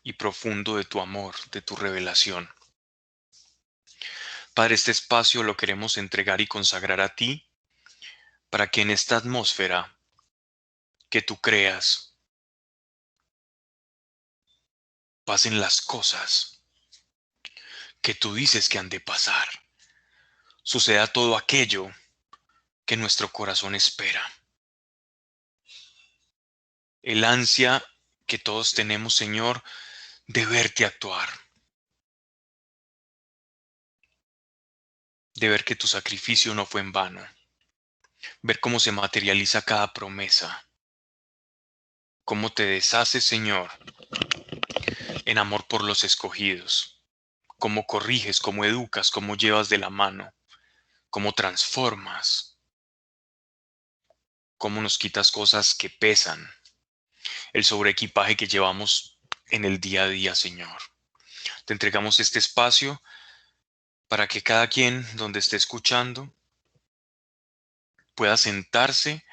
y profundo de tu amor, de tu revelación. Padre, este espacio lo queremos entregar y consagrar a ti para que en esta atmósfera que tú creas pasen las cosas que tú dices que han de pasar. Suceda todo aquello que nuestro corazón espera. El ansia que todos tenemos, Señor, de verte actuar, de ver que tu sacrificio no fue en vano, ver cómo se materializa cada promesa, cómo te deshaces, Señor, en amor por los escogidos, cómo corriges, cómo educas, cómo llevas de la mano, cómo transformas, cómo nos quitas cosas que pesan, el sobreequipaje que llevamos en el día a día, Señor. Te entregamos este espacio para que cada quien donde esté escuchando pueda sentarse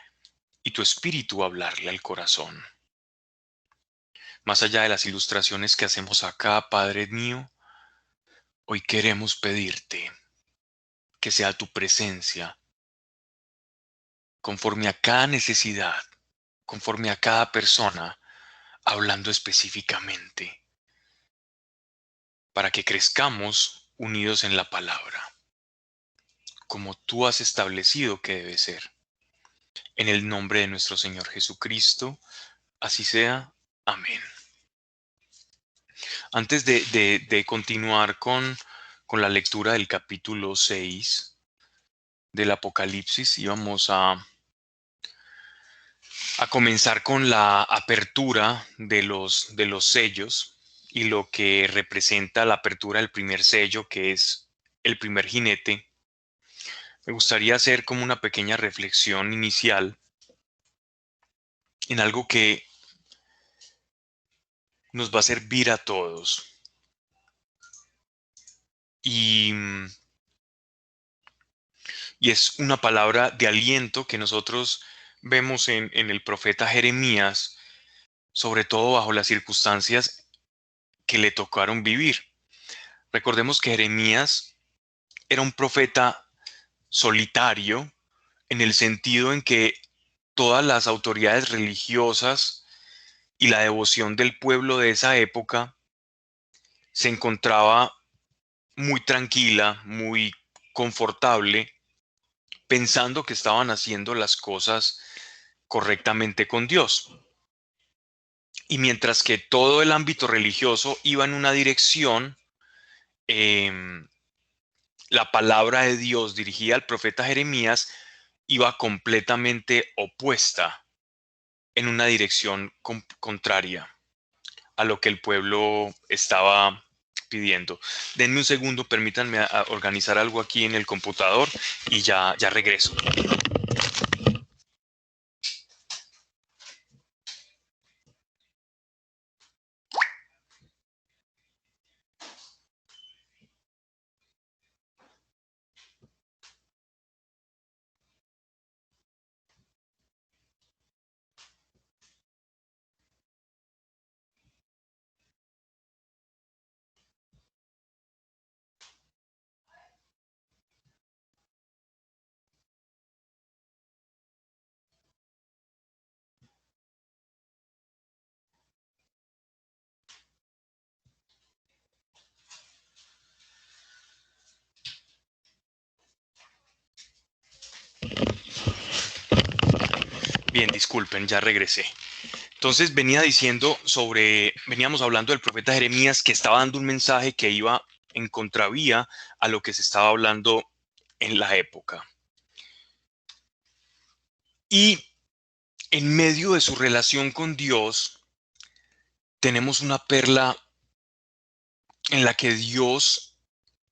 y tu espíritu hablarle al corazón. Más allá de las ilustraciones que hacemos acá, Padre mío, hoy queremos pedirte que sea tu presencia conforme a cada necesidad, conforme a cada persona, hablando específicamente, para que crezcamos unidos en la palabra, como tú has establecido que debe ser. En el nombre de nuestro Señor Jesucristo, así sea. Amén. Antes de continuar con la lectura del capítulo 6 del Apocalipsis, íbamos a comenzar con la apertura de los sellos y lo que representa la apertura del primer sello, que es el primer jinete. Me gustaría hacer como una pequeña reflexión inicial en algo que nos va a servir a todos. Y, y es una palabra de aliento que nosotros vemos en el profeta Jeremías, sobre todo bajo las circunstancias que le tocaron vivir. Recordemos que Jeremías era un profeta solitario en el sentido en que todas las autoridades religiosas y la devoción del pueblo de esa época se encontraba muy tranquila, muy confortable, pensando que estaban haciendo las cosas correctamente con Dios. Y mientras que todo el ámbito religioso iba en una dirección, em, la palabra de Dios dirigida al profeta Jeremías iba completamente opuesta, en una dirección contraria a lo que el pueblo estaba pidiendo. Denme un segundo, permítanme a organizar algo aquí en el computador y ya regreso. Bien, disculpen, ya regresé. Entonces veníamos hablando del profeta Jeremías que estaba dando un mensaje que iba en contravía a lo que se estaba hablando en la época. Y en medio de su relación con Dios, tenemos una perla en la que Dios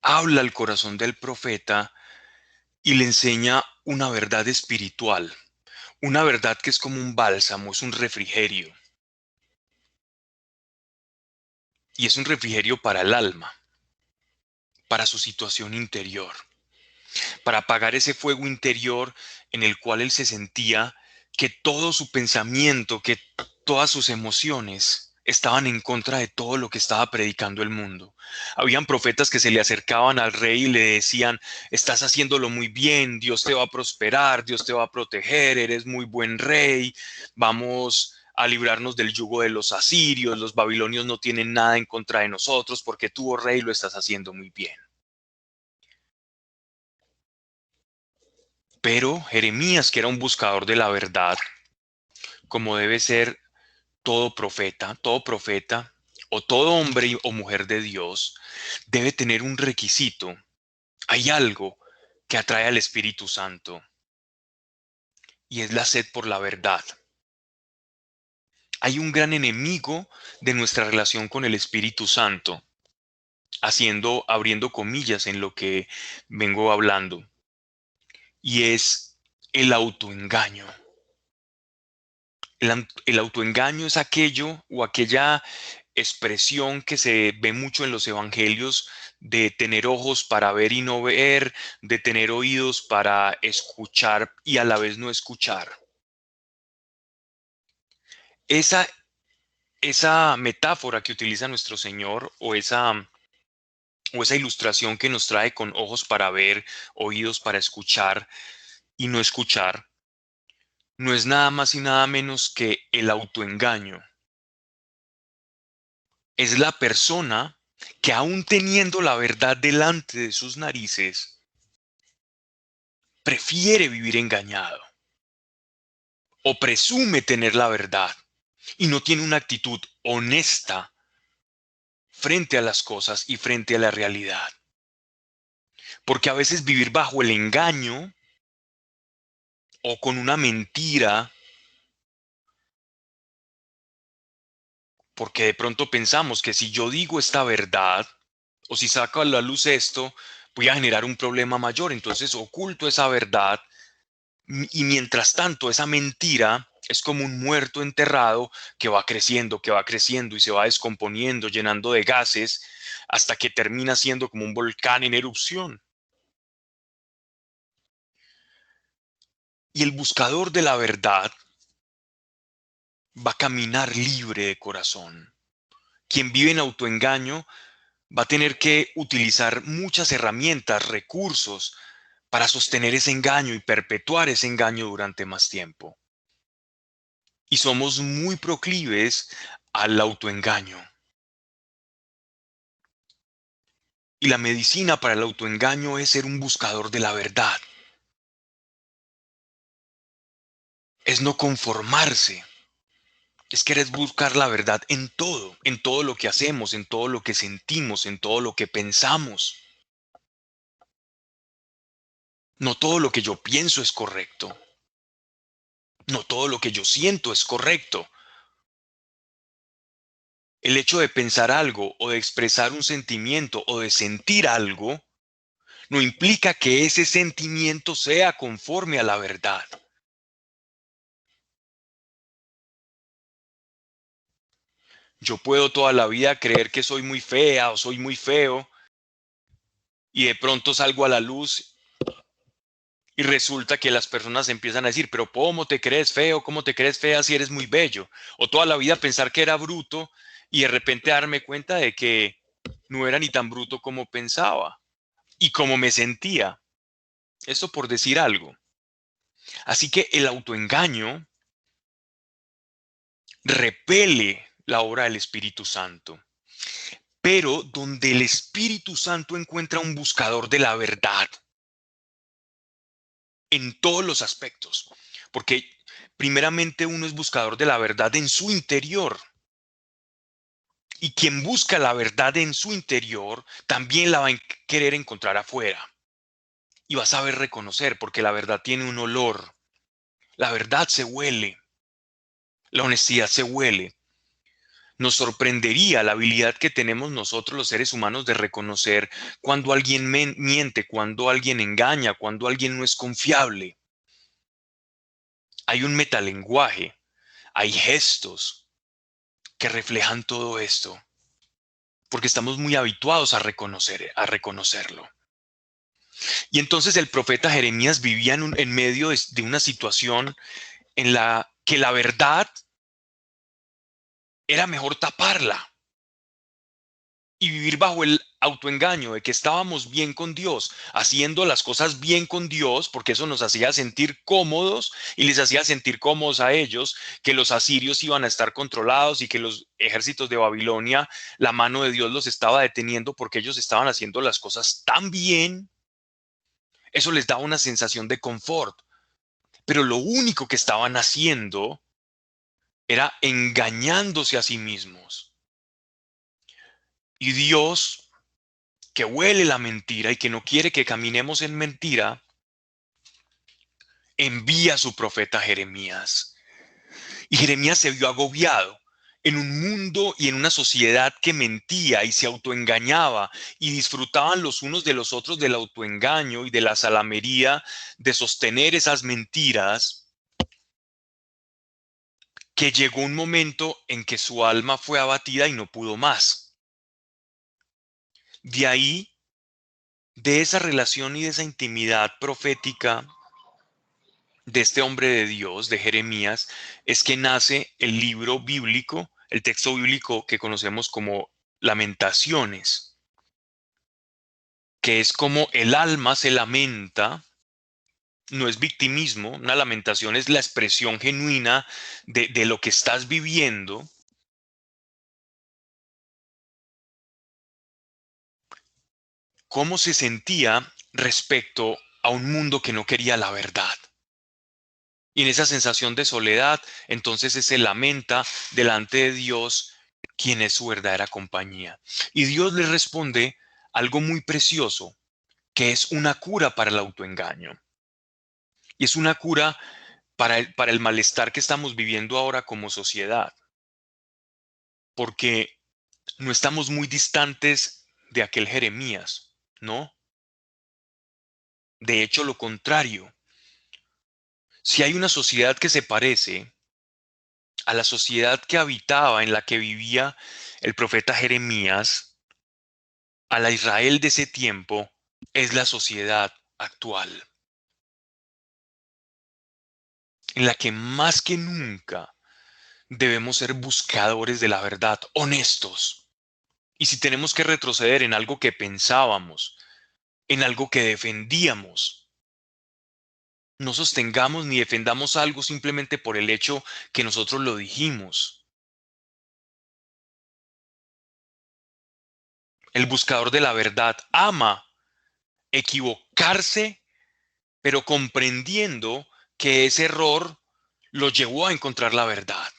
habla al corazón del profeta y le enseña una verdad espiritual, una verdad que es como un bálsamo, es un refrigerio. Y es un refrigerio para el alma, para su situación interior, para apagar ese fuego interior en el cual él se sentía que todo su pensamiento, que todas sus emociones estaban en contra de todo lo que estaba predicando el mundo. Habían profetas que se le acercaban al rey y le decían, estás haciéndolo muy bien, Dios te va a prosperar, Dios te va a proteger, eres muy buen rey, vamos a librarnos del yugo de los asirios, los babilonios no tienen nada en contra de nosotros porque tú, oh rey, lo estás haciendo muy bien. Pero Jeremías, que era un buscador de la verdad, como debe ser todo profeta o todo hombre o mujer de Dios, debe tener un requisito. Hay algo que atrae al Espíritu Santo y es la sed por la verdad. Hay un gran enemigo de nuestra relación con el Espíritu Santo, abriendo comillas en lo que vengo hablando, y es el autoengaño. El autoengaño es aquello o aquella expresión que se ve mucho en los evangelios de tener ojos para ver y no ver, de tener oídos para escuchar y a la vez no escuchar. Esa, esa metáfora que utiliza nuestro Señor o esa ilustración que nos trae con ojos para ver, oídos para escuchar y no escuchar, no es nada más y nada menos que el autoengaño. Es la persona que aún teniendo la verdad delante de sus narices, prefiere vivir engañado o presume tener la verdad y no tiene una actitud honesta frente a las cosas y frente a la realidad. Porque a veces vivir bajo el engaño o con una mentira, porque de pronto pensamos que si yo digo esta verdad o si saco a la luz esto, voy a generar un problema mayor, entonces oculto esa verdad. Y mientras tanto, esa mentira es como un muerto enterrado que va creciendo y se va descomponiendo, llenando de gases, hasta que termina siendo como un volcán en erupción. Y el buscador de la verdad va a caminar libre de corazón. Quien vive en autoengaño va a tener que utilizar muchas herramientas, recursos para sostener ese engaño y perpetuar ese engaño durante más tiempo. Y somos muy proclives al autoengaño. Y la medicina para el autoengaño es ser un buscador de la verdad. Es no conformarse. Es querer buscar la verdad en todo lo que hacemos, en todo lo que sentimos, en todo lo que pensamos. No todo lo que yo pienso es correcto. No todo lo que yo siento es correcto. El hecho de pensar algo o de expresar un sentimiento o de sentir algo no implica que ese sentimiento sea conforme a la verdad. Yo puedo toda la vida creer que soy muy fea o soy muy feo y de pronto salgo a la luz y resulta que las personas empiezan a decir, pero ¿cómo te crees feo? ¿Cómo te crees fea si eres muy bello? O toda la vida pensar que era bruto y de repente darme cuenta de que no era ni tan bruto como pensaba y como me sentía. Eso por decir algo. Así que el autoengaño repele la obra del Espíritu Santo. Pero donde el Espíritu Santo encuentra un buscador de la verdad en todos los aspectos, porque primeramente uno es buscador de la verdad en su interior, y quien busca la verdad en su interior también la va a querer encontrar afuera, y va a saber reconocer, porque la verdad tiene un olor, la verdad se huele, la honestidad se huele. Nos sorprendería la habilidad que tenemos nosotros los seres humanos de reconocer cuando alguien miente, cuando alguien engaña, cuando alguien no es confiable. Hay un metalenguaje, hay gestos que reflejan todo esto, porque estamos muy habituados a reconocerlo. Y entonces el profeta Jeremías vivía en medio de una situación en la que la verdad era mejor taparla y vivir bajo el autoengaño de que estábamos bien con Dios, haciendo las cosas bien con Dios, porque eso nos hacía sentir cómodos y les hacía sentir cómodos a ellos, que los asirios iban a estar controlados y que los ejércitos de Babilonia, la mano de Dios los estaba deteniendo porque ellos estaban haciendo las cosas tan bien. Eso les daba una sensación de confort, pero lo único que estaban haciendo era engañándose a sí mismos. Y Dios, que huele la mentira y que no quiere que caminemos en mentira, envía a su profeta Jeremías. Y Jeremías se vio agobiado en un mundo y en una sociedad que mentía y se autoengañaba y disfrutaban los unos de los otros del autoengaño y de la salamería de sostener esas mentiras, que llegó un momento en que su alma fue abatida y no pudo más. De ahí, de esa relación y de esa intimidad profética de este hombre de Dios, de Jeremías, es que nace el libro bíblico, el texto bíblico que conocemos como Lamentaciones, que es como el alma se lamenta, no es victimismo, una lamentación es la expresión genuina de lo que estás viviendo, cómo se sentía respecto a un mundo que no quería la verdad. Y en esa sensación de soledad, entonces se lamenta delante de Dios, quien es su verdadera compañía. Y Dios le responde algo muy precioso, que es una cura para el autoengaño. Y es una cura para el malestar que estamos viviendo ahora como sociedad. Porque no estamos muy distantes de aquel Jeremías, ¿no? De hecho, lo contrario. Si hay una sociedad que se parece a la sociedad que habitaba, en la que vivía el profeta Jeremías, a la Israel de ese tiempo, es la sociedad actual, en la que más que nunca debemos ser buscadores de la verdad, honestos. Y si tenemos que retroceder en algo que pensábamos, en algo que defendíamos, no sostengamos ni defendamos algo simplemente por el hecho que nosotros lo dijimos. El buscador de la verdad ama equivocarse, pero comprendiendo que ese error lo llevó a encontrar la verdad.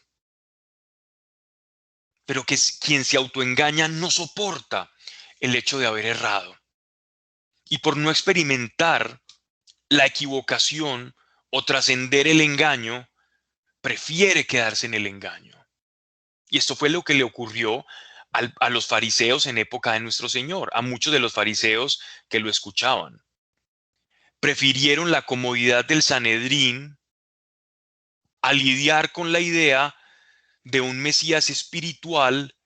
Pero que quien se autoengaña no soporta el hecho de haber errado. Y por no experimentar la equivocación o trascender el engaño, prefiere quedarse en el engaño. Y esto fue lo que le ocurrió a los fariseos en época de nuestro Señor, a muchos de los fariseos que lo escuchaban. Prefirieron la comodidad del Sanedrín a lidiar con la idea de un Mesías espiritual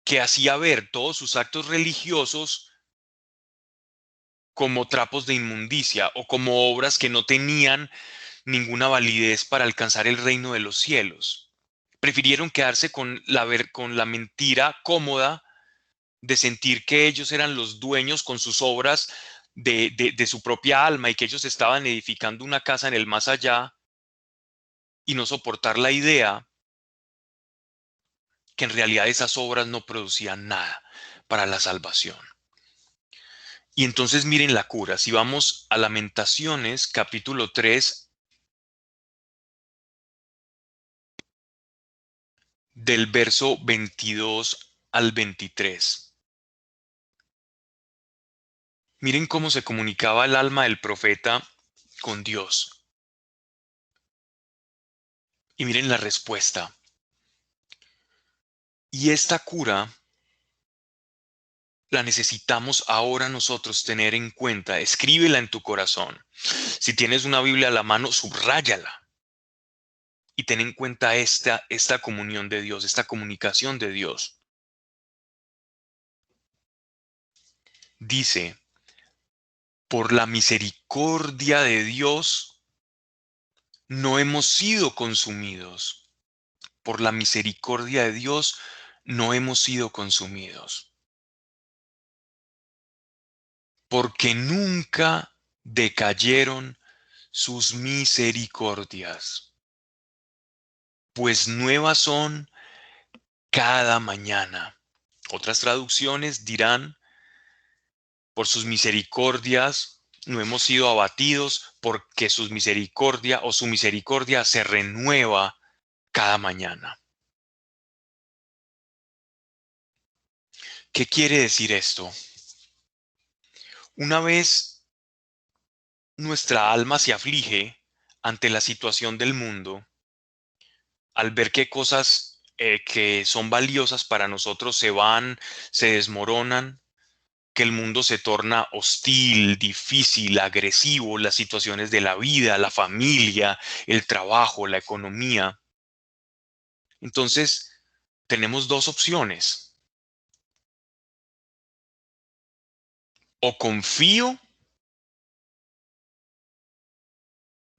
que hacía ver todos sus actos religiosos como trapos de inmundicia o como obras que no tenían ninguna validez para alcanzar el reino de los cielos. Prefirieron quedarse con la mentira cómoda de sentir que ellos eran los dueños con sus obras de su propia alma y que ellos estaban edificando una casa en el más allá, y no soportar la idea que en realidad esas obras no producían nada para la salvación. Y entonces miren la cura. Si vamos a Lamentaciones, capítulo 3, del verso 22 al 23. Miren cómo se comunicaba el alma del profeta con Dios. Y miren la respuesta. Y esta cura la necesitamos ahora nosotros tener en cuenta. Escríbela en tu corazón. Si tienes una Biblia a la mano, subráyala. Y ten en cuenta esta comunión de Dios, esta comunicación de Dios. Dice, por la misericordia de Dios no hemos sido consumidos, por la misericordia de Dios, no hemos sido consumidos. Porque nunca decayeron sus misericordias, pues nuevas son cada mañana. Otras traducciones dirán, por sus misericordias no hemos sido abatidos, porque sus misericordia o su misericordia se renueva cada mañana. ¿Qué quiere decir esto? Una vez nuestra alma se aflige ante la situación del mundo, al ver qué cosas que son valiosas para nosotros se van, se desmoronan, que el mundo se torna hostil, difícil, agresivo, las situaciones de la vida, la familia, el trabajo, la economía. Entonces, tenemos dos opciones. O confío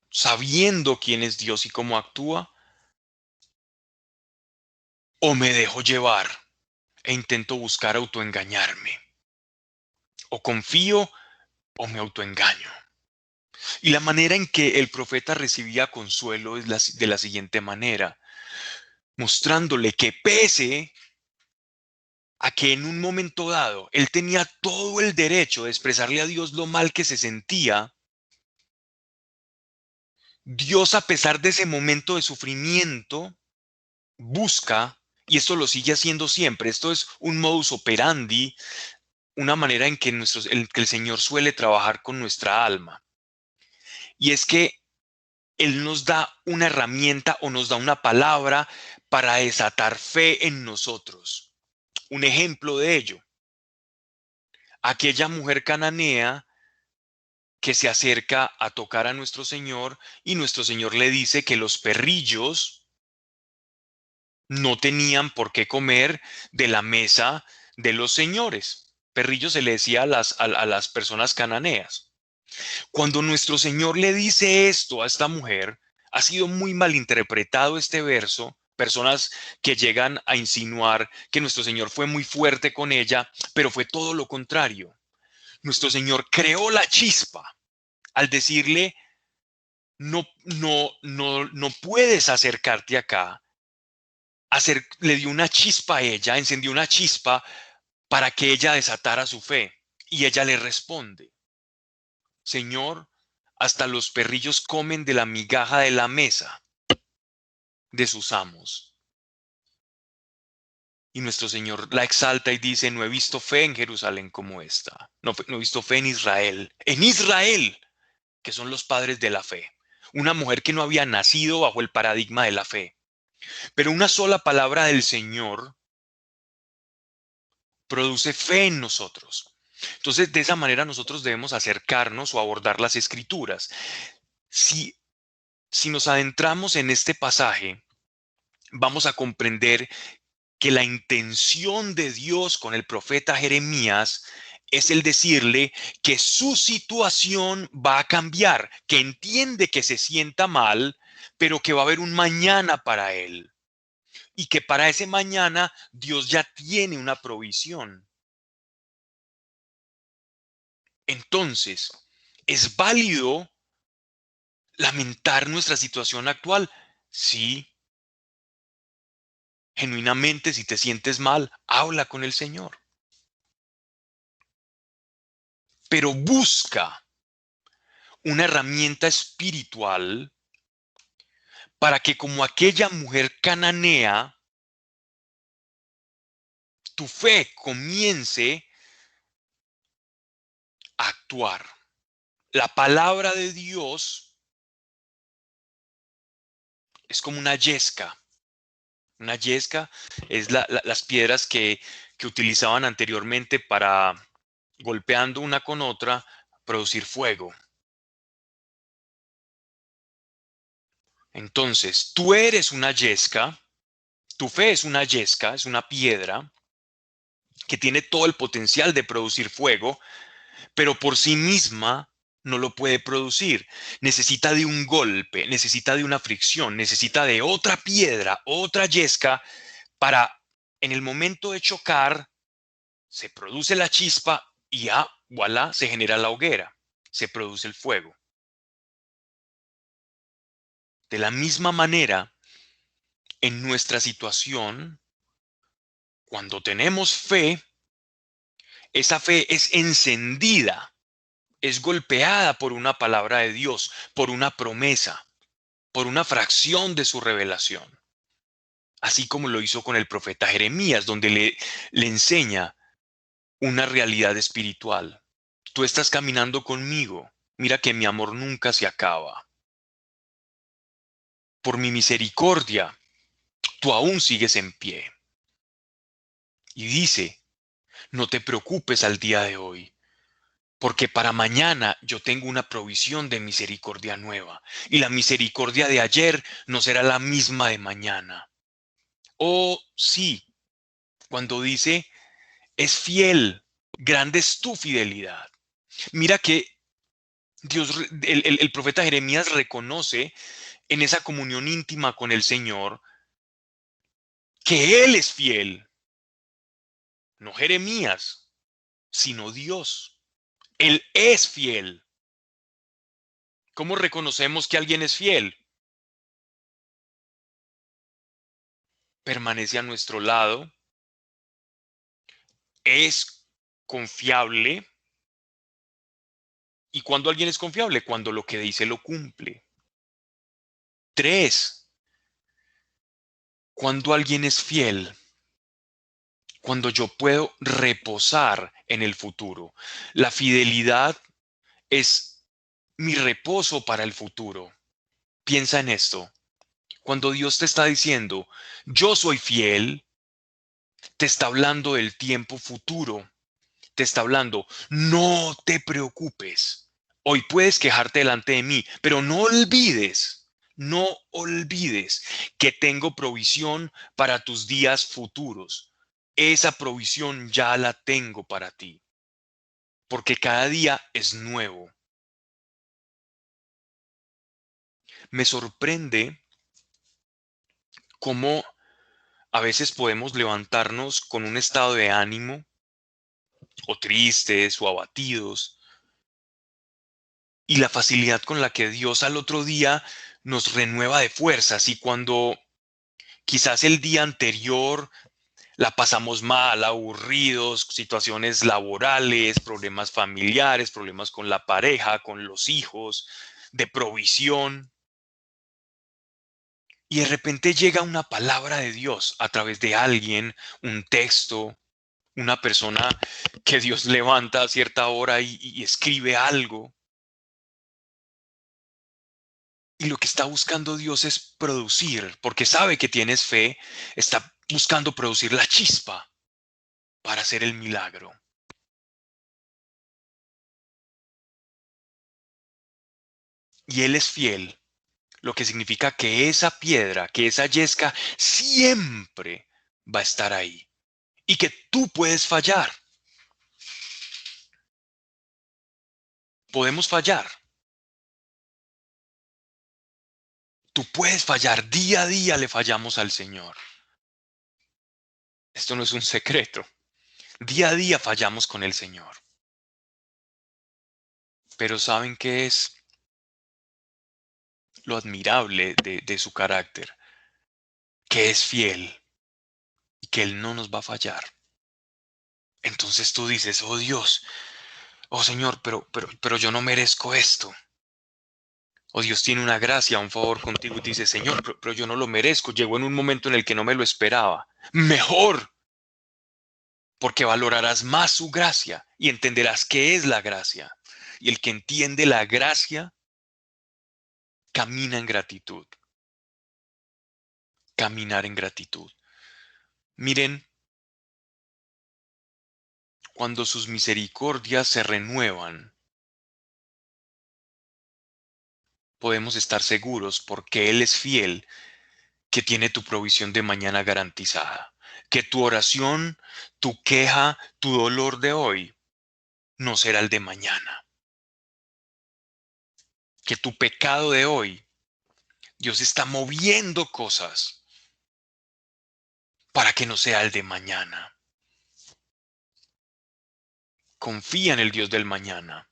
sabiendo quién es Dios y cómo actúa, o me dejo llevar e intento buscar autoengañarme. O confío o me autoengaño. Y la manera en que el profeta recibía consuelo es de la siguiente manera, mostrándole que pese a que en un momento dado él tenía todo el derecho de expresarle a Dios lo mal que se sentía, Dios, a pesar de ese momento de sufrimiento, busca, y esto lo sigue haciendo siempre, esto es un modus operandi, una manera en que, que el Señor suele trabajar con nuestra alma. Y es que Él nos da una herramienta o nos da una palabra para desatar fe en nosotros. Un ejemplo de ello, aquella mujer cananea que se acerca a tocar a nuestro Señor y nuestro Señor le dice que los perrillos no tenían por qué comer de la mesa de los señores. Perrillo se le decía a las personas cananeas. Cuando nuestro Señor le dice esto a esta mujer, ha sido muy mal interpretado este verso. Personas que llegan a insinuar que nuestro Señor fue muy fuerte con ella, pero fue todo lo contrario. Nuestro Señor creó la chispa al decirle, no puedes acercarte acá. Le dio una chispa a ella, encendió una chispa para que ella desatara su fe. Y ella le responde, Señor, hasta los perrillos comen de la migaja de la mesa de sus amos. Y nuestro Señor la exalta y dice, no he visto fe en Jerusalén como esta. No he visto fe en Israel. En Israel, que son los padres de la fe. Una mujer que no había nacido bajo el paradigma de la fe. Pero una sola palabra del Señor produce fe en nosotros. Entonces, de esa manera nosotros debemos acercarnos o abordar las escrituras. Si, si nos adentramos en este pasaje, vamos a comprender que la intención de Dios con el profeta Jeremías es el decirle que su situación va a cambiar, que entiende que se sienta mal, pero que va a haber un mañana para él y que para ese mañana Dios ya tiene una provisión. Entonces, ¿es válido lamentar nuestra situación actual? Sí, genuinamente, si te sientes mal, habla con el Señor. Pero busca una herramienta espiritual para que como aquella mujer cananea, tu fe comience a actuar. La palabra de Dios es como una yesca. Una yesca es las piedras que utilizaban anteriormente para, golpeando una con otra, producir fuego. Entonces, tú eres una yesca, tu fe es una yesca, es una piedra que tiene todo el potencial de producir fuego, pero por sí misma no lo puede producir. Necesita de un golpe, necesita de una fricción, necesita de otra piedra, otra yesca para, en el momento de chocar, se produce la chispa y voilà, se genera la hoguera, se produce el fuego. De la misma manera, en nuestra situación, cuando tenemos fe, esa fe es encendida, es golpeada por una palabra de Dios, por una promesa, por una fracción de su revelación. Así como lo hizo con el profeta Jeremías, donde le enseña una realidad espiritual. Tú estás caminando conmigo. Mira que mi amor nunca se acaba. Por mi misericordia, tú aún sigues en pie. Y dice, no te preocupes al día de hoy, porque para mañana yo tengo una provisión de misericordia nueva. Y la misericordia de ayer no será la misma de mañana. Oh, sí, cuando dice, es fiel, grande es tu fidelidad. Mira que Dios, el profeta Jeremías reconoce en esa comunión íntima con el Señor que Él es fiel, no Jeremías, sino Dios. Él es fiel. ¿Cómo reconocemos que alguien es fiel? Permanece a nuestro lado, es confiable. ¿Y cuando alguien es confiable? Cuando lo que dice lo cumple. Tres, cuando alguien es fiel, cuando yo puedo reposar en el futuro. La fidelidad es mi reposo para el futuro. Piensa en esto. Cuando Dios te está diciendo, yo soy fiel, te está hablando del tiempo futuro. Te está hablando, no te preocupes. Hoy puedes quejarte delante de mí, pero no olvides que tengo provisión para tus días futuros. Esa provisión ya la tengo para ti, porque cada día es nuevo. Me sorprende cómo a veces podemos levantarnos con un estado de ánimo o tristes o abatidos y la facilidad con la que Dios al otro día nos renueva de fuerzas y cuando quizás el día anterior la pasamos mal, aburridos, situaciones laborales, problemas familiares, problemas con la pareja, con los hijos, de provisión. Y de repente llega una palabra de Dios a través de alguien, un texto, una persona que Dios levanta a cierta hora y escribe algo. Y lo que está buscando Dios es producir, porque sabe que tienes fe, está buscando producir la chispa para hacer el milagro. Y Él es fiel, lo que significa que esa piedra, que esa yesca siempre va a estar ahí. Y que tú puedes fallar. Podemos fallar. Tú puedes fallar. Día a día le fallamos al Señor. Esto no es un secreto. Día a día fallamos con el Señor. Pero ¿saben qué es lo admirable de su carácter? Que es fiel y que Él no nos va a fallar. Entonces tú dices, oh Dios, oh Señor, pero yo no merezco esto. O Dios tiene una gracia, un favor contigo y te dice, Señor, pero yo no lo merezco. Llegó en un momento en el que no me lo esperaba. Mejor, porque valorarás más su gracia y entenderás qué es la gracia. Y el que entiende la gracia camina en gratitud. Caminar en gratitud. Miren, cuando sus misericordias se renuevan, podemos estar seguros porque Él es fiel, que tiene tu provisión de mañana garantizada. Que tu oración, tu queja, tu dolor de hoy no será el de mañana. que tu pecado de hoy, Dios está moviendo cosas para que no sea el de mañana. Confía en el Dios del mañana.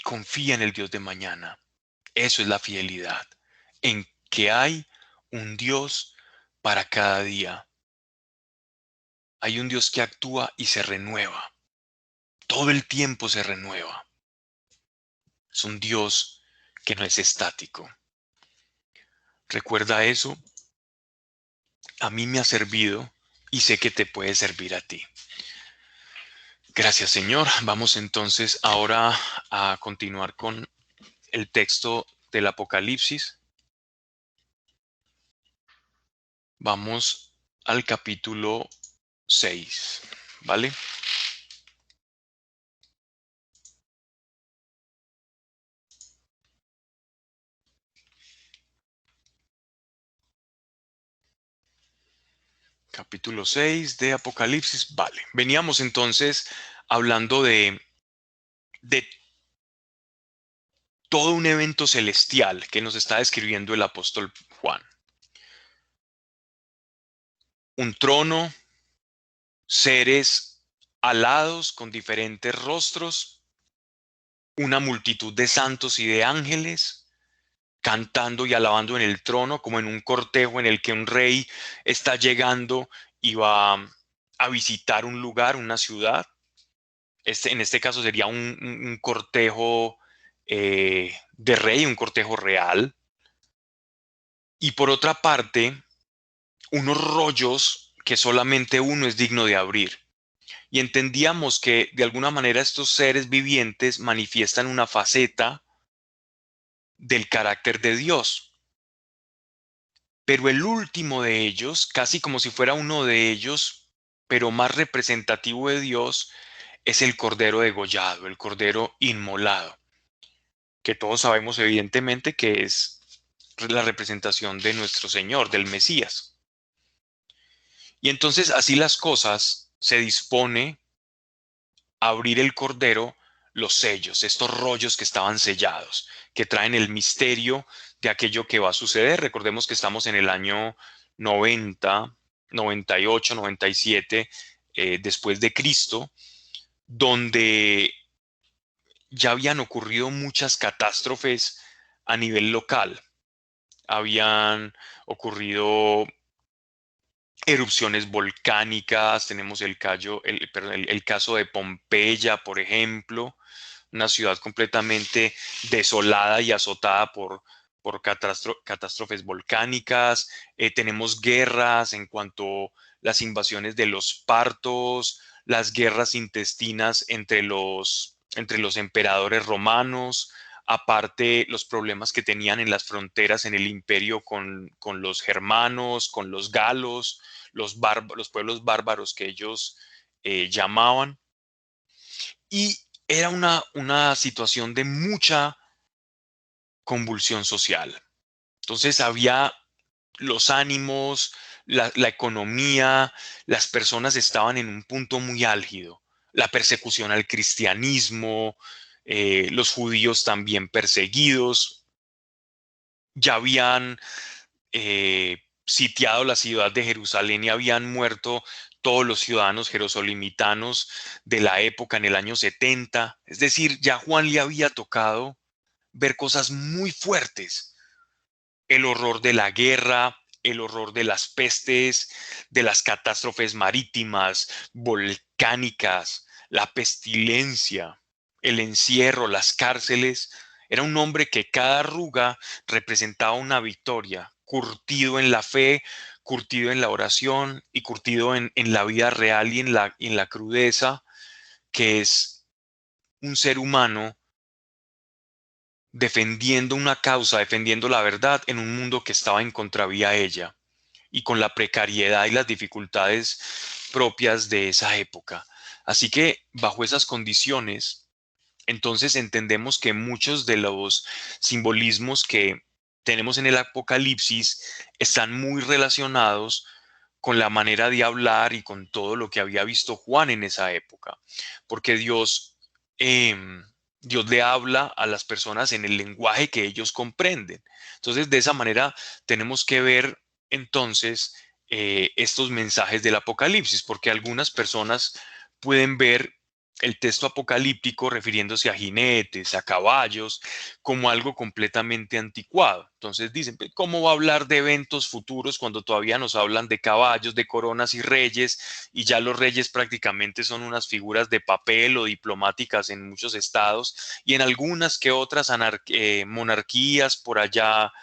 Confía en el Dios de mañana. Eso es la fidelidad, en que hay un Dios para cada día. Hay un Dios que actúa y se renueva. Todo el tiempo se renueva. Es un Dios que no es estático. Recuerda eso. A mí me ha servido y sé que te puede servir a ti. Gracias, Señor. Vamos entonces ahora a continuar con el texto del Apocalipsis. Vamos al capítulo 6, ¿vale? Capítulo 6 de Apocalipsis, vale. Veníamos entonces hablando de todo un evento celestial que nos está describiendo el apóstol Juan. Un trono, seres alados con diferentes rostros, una multitud de santos y de ángeles cantando y alabando en el trono, como en un cortejo en el que un rey está llegando y va a visitar un lugar, una ciudad. En este caso sería un cortejo de rey, un cortejo real. Y por otra parte, unos rollos que solamente uno es digno de abrir. Y entendíamos que de alguna manera estos seres vivientes manifiestan una faceta del carácter de Dios. Pero el último de ellos, casi como si fuera uno de ellos, pero más representativo de Dios, es el cordero degollado, el cordero inmolado, que todos sabemos evidentemente que es la representación de nuestro Señor, del Mesías. Y entonces así las cosas se dispone a abrir el cordero los sellos, estos rollos que estaban sellados, que traen el misterio de aquello que va a suceder. Recordemos que estamos en el año 90, 98, 97 después de Cristo, donde ya habían ocurrido muchas catástrofes a nivel local. Habían ocurrido erupciones volcánicas, tenemos el caso de Pompeya, por ejemplo, una ciudad completamente desolada y azotada por catástrofes volcánicas. Tenemos guerras en cuanto a las invasiones de los partos, las guerras intestinas entre los emperadores romanos, aparte los problemas que tenían en las fronteras en el imperio con los germanos, con los galos, los pueblos bárbaros que ellos llamaban. Y era una situación de mucha convulsión social. Entonces había los ánimos, la economía, las personas estaban en un punto muy álgido. La persecución al cristianismo, los judíos también perseguidos, ya habían sitiado la ciudad de Jerusalén y habían muerto todos los ciudadanos jerosolimitanos de la época en el año 70. Es decir, ya Juan le había tocado ver cosas muy fuertes. El horror de la guerra, el horror de las pestes, de las catástrofes marítimas, volcánicas, la pestilencia, el encierro, las cárceles. Era un hombre que cada arruga representaba una victoria, curtido en la fe, curtido en la oración y curtido en la vida real y en la crudeza, que es un ser humano defendiendo una causa, defendiendo la verdad en un mundo que estaba en contravía a ella y con la precariedad y las dificultades propias de esa época. Así que bajo esas condiciones, entonces entendemos que muchos de los simbolismos que tenemos en el Apocalipsis están muy relacionados con la manera de hablar y con todo lo que había visto Juan en esa época, porque Dios le habla a las personas en el lenguaje que ellos comprenden. Entonces, de esa manera tenemos que ver entonces estos mensajes del Apocalipsis, porque algunas personas pueden ver el texto apocalíptico refiriéndose a jinetes, a caballos, como algo completamente anticuado. Entonces dicen, ¿cómo va a hablar de eventos futuros cuando todavía nos hablan de caballos, de coronas y reyes? Y ya los reyes prácticamente son unas figuras de papel o diplomáticas en muchos estados y en algunas que otras monarquías por allá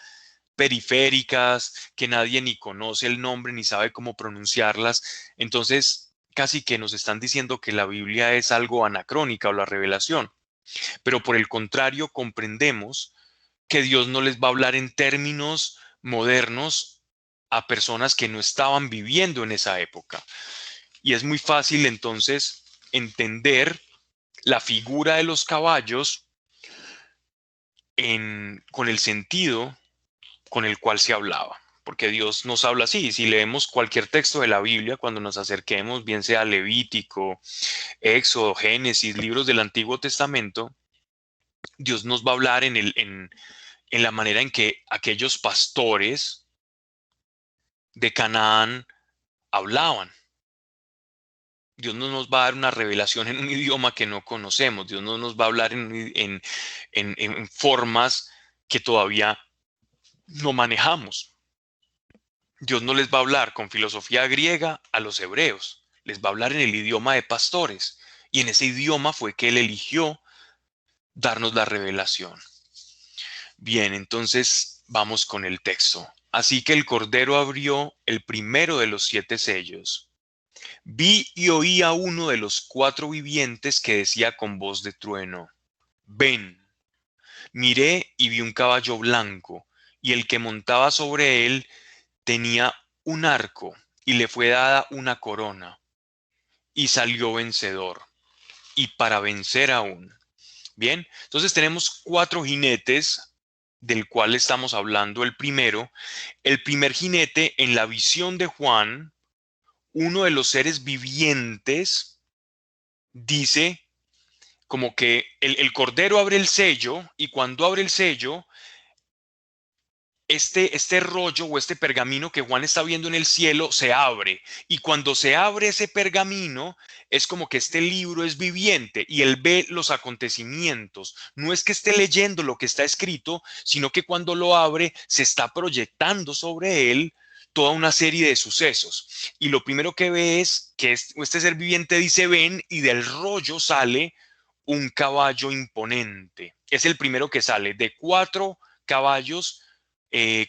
periféricas que nadie ni conoce el nombre ni sabe cómo pronunciarlas. Entonces, casi que nos están diciendo que la Biblia es algo anacrónica o la revelación, pero por el contrario comprendemos que Dios no les va a hablar en términos modernos a personas que no estaban viviendo en esa época. Y es muy fácil entonces entender la figura de los caballos con el sentido con el cual se hablaba. Porque Dios nos habla así. Si leemos cualquier texto de la Biblia, cuando nos acerquemos, bien sea Levítico, Éxodo, Génesis, libros del Antiguo Testamento, Dios nos va a hablar en la manera en que aquellos pastores de Canaán hablaban. Dios no nos va a dar una revelación en un idioma que no conocemos. Dios no nos va a hablar en formas que todavía no manejamos. Dios no les va a hablar con filosofía griega a los hebreos. Les va a hablar en el idioma de pastores. Y en ese idioma fue que Él eligió darnos la revelación. Bien, entonces vamos con el texto. Así que el Cordero abrió el primero de los 7 sellos. Vi y oí a uno de los 4 vivientes que decía con voz de trueno, ven. Miré y vi un caballo blanco, y el que montaba sobre él tenía un arco, y le fue dada una corona, y salió vencedor, y para vencer aún. Bien, entonces tenemos 4 jinetes del cual estamos hablando. El primer jinete en la visión de Juan, uno de los seres vivientes, dice como que el cordero abre el sello y cuando abre el sello, este rollo o este pergamino que Juan está viendo en el cielo se abre. Y cuando se abre ese pergamino, es como que este libro es viviente y él ve los acontecimientos. No es que esté leyendo lo que está escrito, sino que cuando lo abre, se está proyectando sobre él toda una serie de sucesos. Y lo primero que ve es que este ser viviente dice ven y del rollo sale un caballo imponente. Es el primero que sale de 4 caballos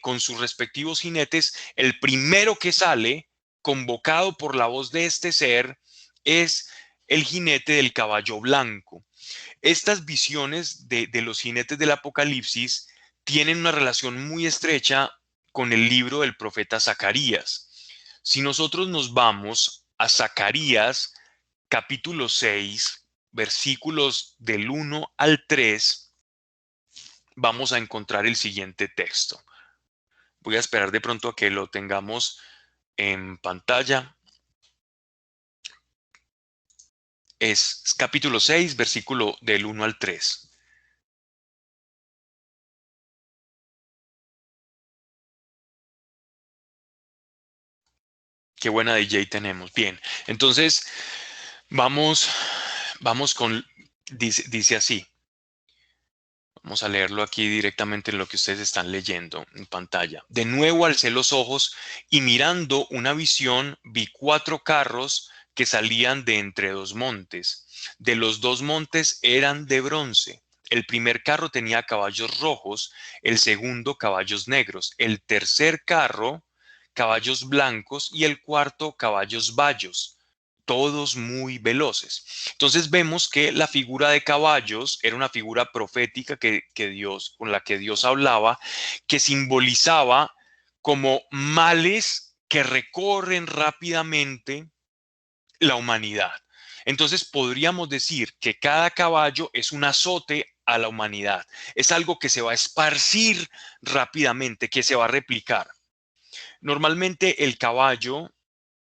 con sus respectivos jinetes. El primero que sale, convocado por la voz de este ser, es el jinete del caballo blanco. Estas visiones de los jinetes del Apocalipsis tienen una relación muy estrecha con el libro del profeta Zacarías. Si nosotros nos vamos a Zacarías capítulo 6, versículos del 1 al 3, vamos a encontrar el siguiente texto. Voy a esperar de pronto a que lo tengamos en pantalla. Es capítulo 6, versículo del 1 al 3. Qué buena DJ tenemos. Bien, entonces vamos, vamos con, dice así. Vamos a leerlo aquí directamente en lo que ustedes están leyendo en pantalla. De nuevo alcé los ojos y mirando una visión vi 4 carros que salían de entre 2 montes. De los 2 montes eran de bronce. El primer carro tenía caballos rojos, el segundo caballos negros, el tercer carro caballos blancos y el cuarto caballos bayos, todos muy veloces. Entonces vemos que la figura de caballos era una figura profética con la que Dios hablaba, que simbolizaba como males que recorren rápidamente la humanidad. Entonces podríamos decir que cada caballo es un azote a la humanidad. Es algo que se va a esparcir rápidamente, que se va a replicar. Normalmente el caballo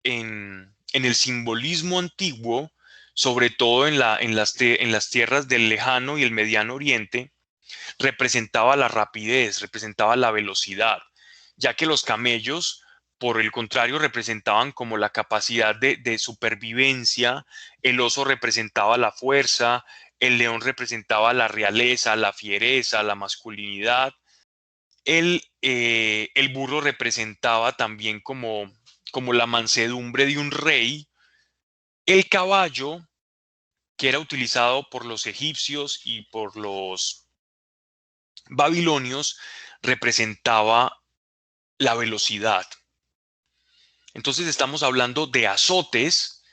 en el simbolismo antiguo sobre todo en las tierras del lejano y el mediano oriente, representaba la rapidez, representaba la velocidad, ya que los camellos, por el contrario, representaban como la capacidad de supervivencia, el oso representaba la fuerza, el león representaba la realeza, la fiereza, la masculinidad, el burro representaba también como la mansedumbre de un rey, el caballo, que era utilizado por los egipcios y por los babilonios, representaba la velocidad. Entonces estamos hablando de azotes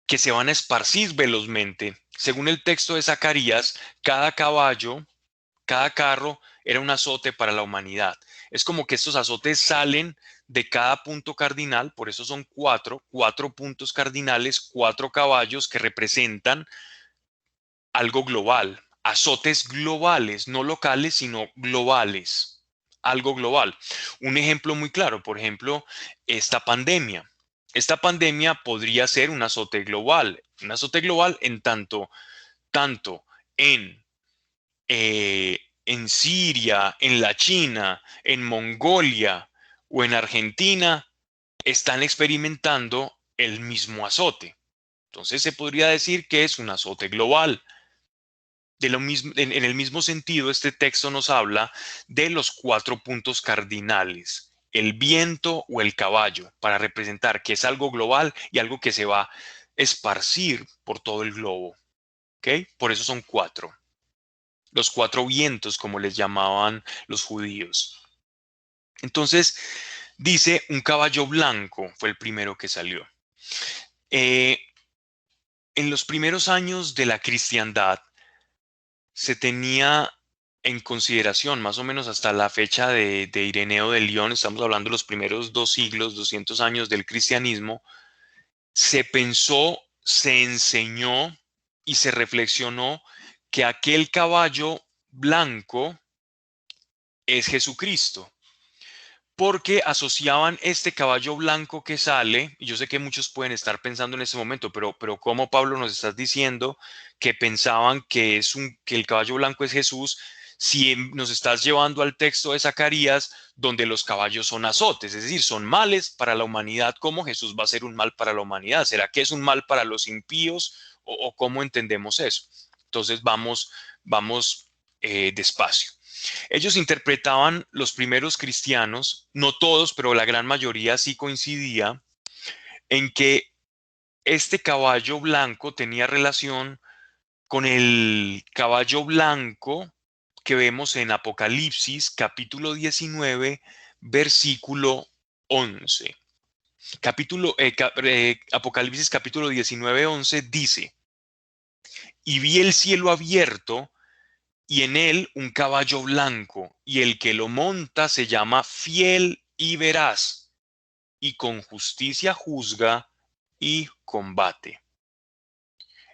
que se van a esparcir velozmente. Según el texto de Zacarías, cada caballo, cada carro era un azote para la humanidad. Es como que estos azotes salen de cada punto cardinal, por eso son cuatro puntos cardinales, cuatro caballos que representan algo global, azotes globales, no locales, sino globales, algo global. Un ejemplo muy claro, por ejemplo, esta pandemia. Esta pandemia podría ser un azote global tanto en, en Siria, en la China, en Mongolia o en Argentina, están experimentando el mismo azote. Entonces se podría decir que es un azote global. De lo mismo, en el mismo sentido, este texto nos habla de los cuatro puntos cardinales, el viento o el caballo, para representar que es algo global y algo que se va a esparcir por todo el globo. ¿Ok? Por eso son cuatro. Los cuatro vientos, como les llamaban los judíos. Entonces, dice un caballo blanco, fue el primero que salió. Eh, en los primeros años de la cristiandad, se tenía en consideración, más o menos hasta la fecha de Ireneo de León, estamos hablando de los primeros 2 siglos, 200 años del cristianismo, se pensó, se enseñó y se reflexionó que aquel caballo blanco es Jesucristo, porque asociaban este caballo blanco que sale, y yo sé que muchos pueden estar pensando en ese momento, pero ¿cómo, Pablo, nos estás diciendo que pensaban que el caballo blanco es Jesús, si nos estás llevando al texto de Zacarías, donde los caballos son azotes, es decir, son males para la humanidad? ¿Cómo Jesús va a ser un mal para la humanidad? ¿Será que es un mal para los impíos? ¿O cómo entendemos eso? Entonces vamos despacio. Ellos interpretaban, los primeros cristianos, no todos, pero la gran mayoría sí coincidía, en que este caballo blanco tenía relación con el caballo blanco que vemos en Apocalipsis capítulo 19, versículo 11. Apocalipsis capítulo 19, 11 dice: y vi el cielo abierto y en él un caballo blanco, y el que lo monta se llama Fiel y Veraz, y con justicia juzga y combate.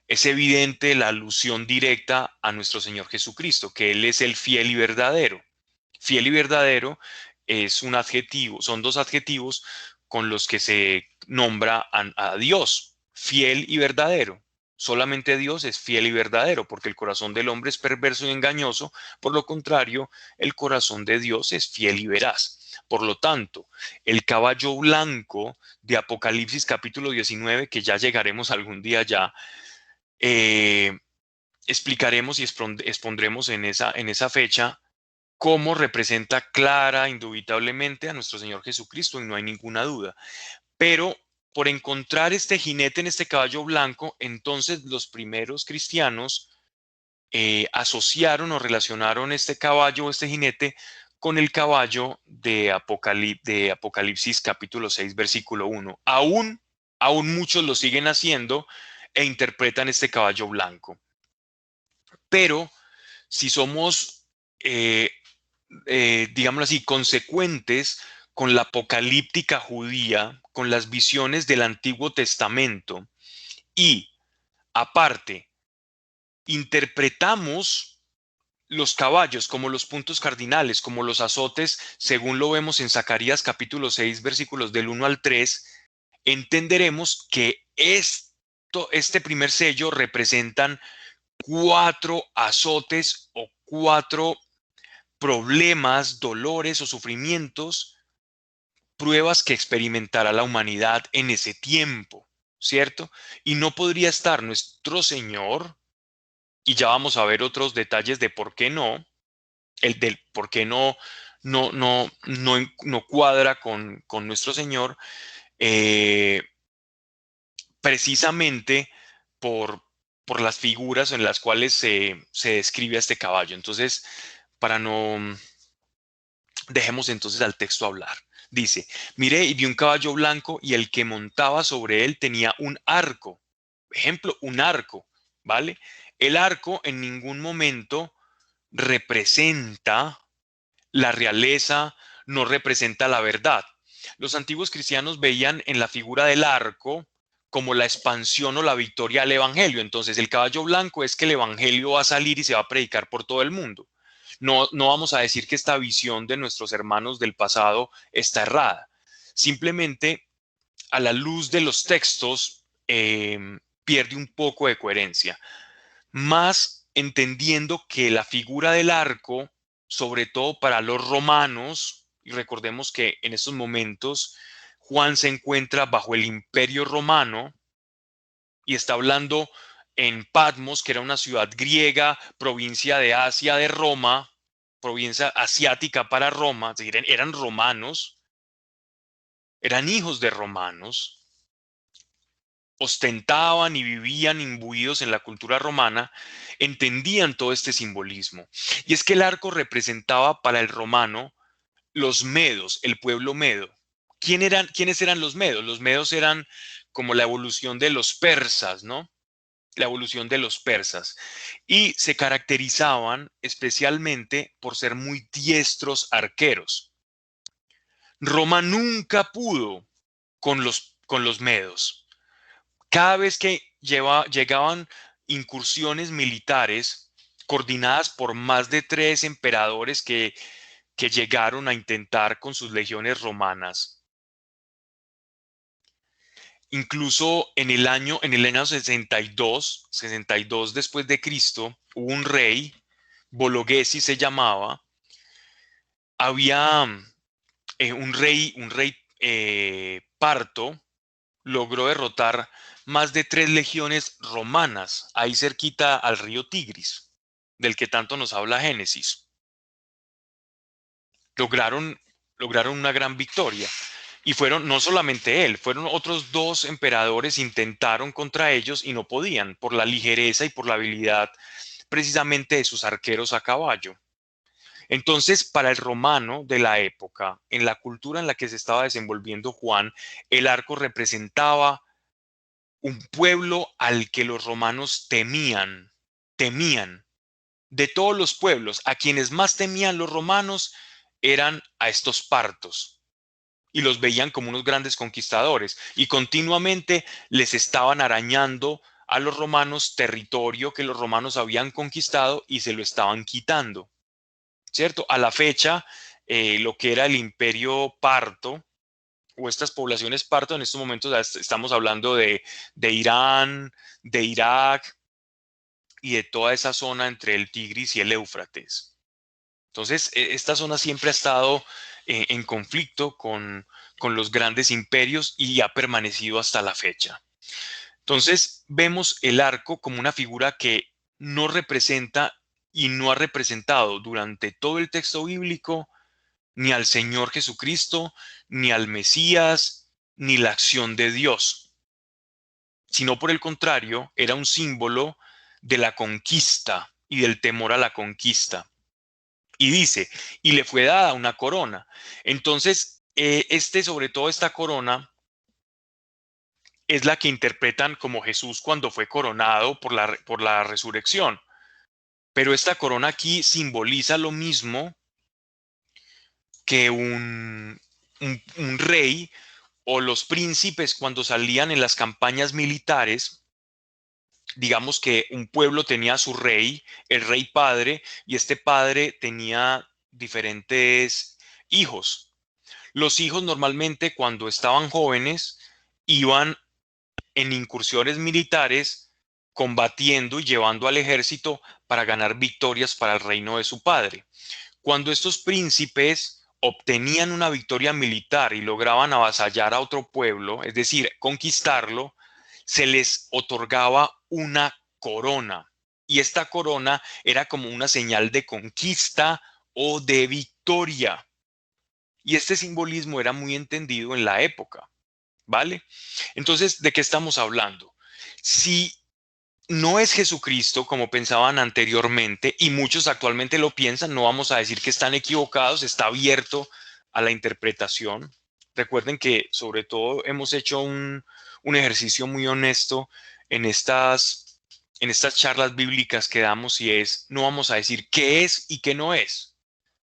Es evidente la alusión directa a nuestro Señor Jesucristo, que Él es el fiel y verdadero. Fiel y verdadero es un adjetivo, son dos adjetivos con los que se nombra a Dios, fiel y verdadero. Solamente Dios es fiel y verdadero, porque el corazón del hombre es perverso y engañoso. Por lo contrario, el corazón de Dios es fiel y veraz. Por lo tanto, el caballo blanco de Apocalipsis capítulo 19, que ya llegaremos algún día ya, eh, explicaremos y expondremos en esa fecha cómo representa clara, indubitablemente a nuestro Señor Jesucristo, y no hay ninguna duda. Pero por encontrar este jinete en este caballo blanco, entonces los primeros cristianos asociaron o relacionaron este caballo, este jinete, con el caballo de Apocalipsis capítulo 6, versículo 1. Aún muchos lo siguen haciendo e interpretan este caballo blanco. Pero si somos, digámoslo así, consecuentes con la apocalíptica judía, con las visiones del Antiguo Testamento, y aparte, interpretamos los caballos como los puntos cardinales, como los azotes, según lo vemos en Zacarías capítulo 6, versículos del 1 al 3, entenderemos que este primer sello representan 4 azotes o 4 problemas, dolores o sufrimientos, pruebas que experimentará la humanidad en ese tiempo, ¿cierto? Y no podría estar nuestro Señor, y ya vamos a ver otros detalles de por qué no, el del por qué no cuadra con nuestro Señor, eh, precisamente por, por las figuras en las cuales se describe a este caballo. Entonces, para no, dejemos entonces al texto hablar. Dice, miré y vi un caballo blanco y el que montaba sobre él tenía un arco. Ejemplo, un arco, ¿vale? El arco en ningún momento representa la realeza, no representa la verdad. Los antiguos cristianos veían en la figura del arco como la expansión o la victoria al evangelio. Entonces, el caballo blanco es que el evangelio va a salir y se va a predicar por todo el mundo. No vamos a decir que esta visión de nuestros hermanos del pasado está errada. Simplemente, a la luz de los textos, pierde un poco de coherencia. Más entendiendo que la figura del arco, sobre todo para los romanos, y recordemos que en estos momentos Juan se encuentra bajo el Imperio Romano y está hablando en Patmos, que era una ciudad griega, provincia de Asia de Roma, provincia asiática para Roma, es decir, eran romanos, eran hijos de romanos, ostentaban y vivían imbuidos en la cultura romana, entendían todo este simbolismo. Y es que el arco representaba para el romano los medos, el pueblo medo. ¿Quiénes eran los medos? Los medos eran como la evolución de los persas, ¿no? La evolución de los persas. Y se caracterizaban especialmente por ser muy diestros arqueros. Roma nunca pudo con los medos. Cada vez que llegaban incursiones militares coordinadas por más de 3 emperadores que llegaron a intentar con sus legiones romanas. Incluso en el año 62 después de Cristo, hubo un rey, Bologesi se llamaba, había un rey parto, logró derrotar más de 3 legiones romanas, ahí cerquita al río Tigris, del que tanto nos habla Génesis. Lograron, lograron una gran victoria. Y fueron no solamente él, fueron otros 2 emperadores, intentaron contra ellos y no podían por la ligereza y por la habilidad precisamente de sus arqueros a caballo. Entonces, para el romano de la época, en la cultura en la que se estaba desenvolviendo Juan, el arco representaba un pueblo al que los romanos temían. De todos los pueblos, a quienes más temían los romanos eran a estos partos y los veían como unos grandes conquistadores y continuamente les estaban arañando a los romanos territorio que los romanos habían conquistado y se lo estaban quitando, ¿cierto? A la fecha, lo que era el imperio parto o estas poblaciones parto, en estos momentos estamos hablando de Irán, de Irak y de toda esa zona entre el Tigris y el Éufrates. Entonces, esta zona siempre ha estado en conflicto con los grandes imperios y ha permanecido hasta la fecha. Entonces, vemos el arco como una figura que no representa y no ha representado durante todo el texto bíblico ni al Señor Jesucristo, ni al Mesías, ni la acción de Dios, sino por el contrario, era un símbolo de la conquista y del temor a la conquista. Y dice, y le fue dada una corona. Entonces, sobre todo esta corona, es la que interpretan como Jesús cuando fue coronado por la resurrección. Pero esta corona aquí simboliza lo mismo que un rey o los príncipes cuando salían en las campañas militares. Digamos que un pueblo tenía a su rey, el rey padre, y este padre tenía diferentes hijos. Los hijos normalmente cuando estaban jóvenes iban en incursiones militares, combatiendo y llevando al ejército para ganar victorias para el reino de su padre. Cuando estos príncipes obtenían una victoria militar y lograban avasallar a otro pueblo, es decir, conquistarlo, se les otorgaba una corona. Y esta corona era como una señal de conquista o de victoria. Y este simbolismo era muy entendido en la época, ¿vale? Entonces, ¿de qué estamos hablando? Si no es Jesucristo como pensaban anteriormente, y muchos actualmente lo piensan, no vamos a decir que están equivocados, está abierto a la interpretación. Recuerden que sobre todo hemos hecho un ejercicio muy honesto en estas charlas bíblicas que damos, y es, no vamos a decir qué es y qué no es.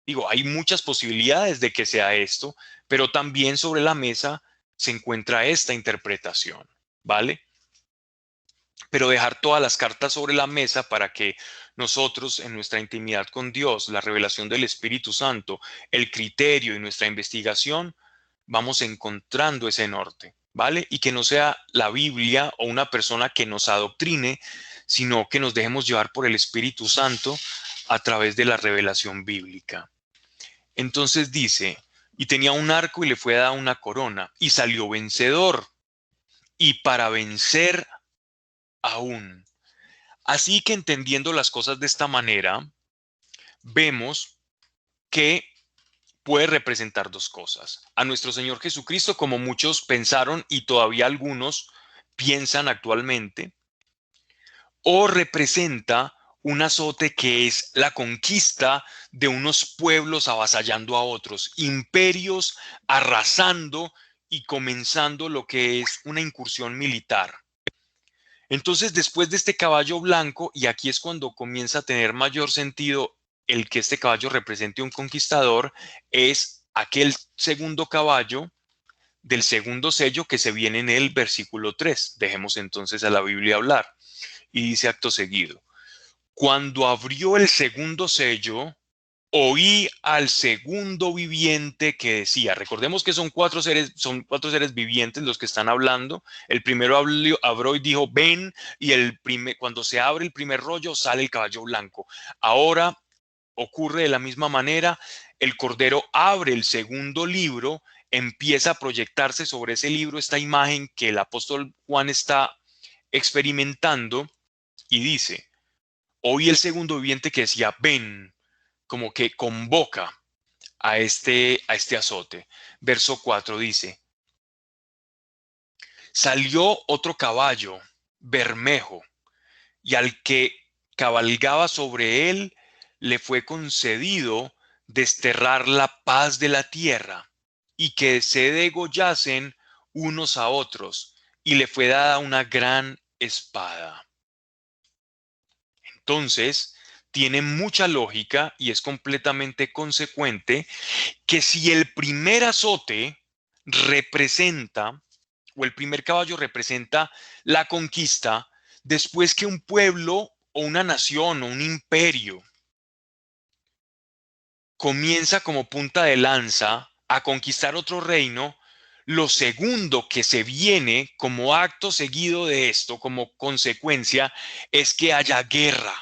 Digo, hay muchas posibilidades de que sea esto, pero también sobre la mesa se encuentra esta interpretación, ¿vale? Pero dejar todas las cartas sobre la mesa para que nosotros en nuestra intimidad con Dios, la revelación del Espíritu Santo, el criterio y nuestra investigación, vamos encontrando ese norte, ¿vale? Y que no sea la Biblia o una persona que nos adoctrine, sino que nos dejemos llevar por el Espíritu Santo a través de la revelación bíblica. Entonces dice, y tenía un arco y le fue dada una corona, y salió vencedor, y para vencer aún. Así que entendiendo las cosas de esta manera, vemos que puede representar dos cosas. A nuestro Señor Jesucristo, como muchos pensaron y todavía algunos piensan actualmente, o representa un azote que es la conquista de unos pueblos avasallando a otros, imperios arrasando y comenzando lo que es una incursión militar. Entonces, después de este caballo blanco, y aquí es cuando comienza a tener mayor sentido el que este caballo represente un conquistador, es aquel segundo caballo del segundo sello que se viene en el versículo 3. Dejemos entonces a la Biblia hablar. Y dice acto seguido, cuando abrió el segundo sello, oí al segundo viviente que decía, recordemos que son cuatro seres vivientes los que están hablando. El primero abrió y dijo, ven, y cuando se abre el primer rollo sale el caballo blanco. Ahora ocurre de la misma manera, el Cordero abre el segundo libro, empieza a proyectarse sobre ese libro esta imagen que el apóstol Juan está experimentando y dice, oí el segundo viviente que decía, ven, como que convoca a este azote. Verso 4 dice, salió otro caballo, bermejo, y al que cabalgaba sobre él le fue concedido desterrar la paz de la tierra y que se degollasen unos a otros, y le fue dada una gran espada. Entonces, tiene mucha lógica y es completamente consecuente que si el primer azote representa, o el primer caballo representa la conquista, después que un pueblo o una nación o un imperio comienza como punta de lanza a conquistar otro reino, lo segundo que se viene como acto seguido de esto, como consecuencia, es que haya guerra.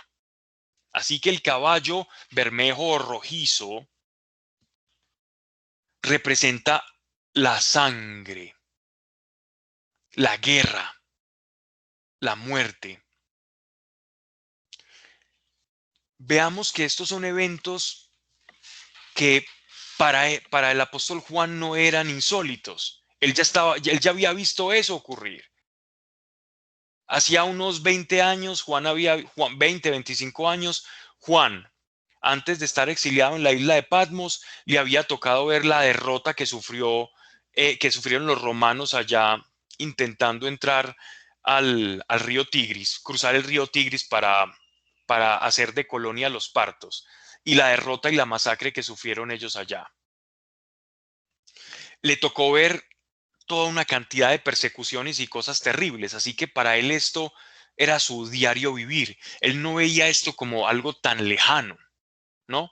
Así que el caballo bermejo o rojizo representa la sangre, la guerra, la muerte. Veamos que estos son eventos que para el apóstol Juan no eran insólitos. Él ya había visto eso ocurrir. Hacía unos 20 años, Juan 20, 25 años, Juan, antes de estar exiliado en la isla de Patmos, le había tocado ver la derrota que sufrieron los romanos allá intentando entrar al río Tigris, cruzar el río Tigris para hacer de colonia a los partos, y la derrota y la masacre que sufrieron ellos allá. Le tocó ver toda una cantidad de persecuciones y cosas terribles, así que para él esto era su diario vivir. Él no veía esto como algo tan lejano, ¿no?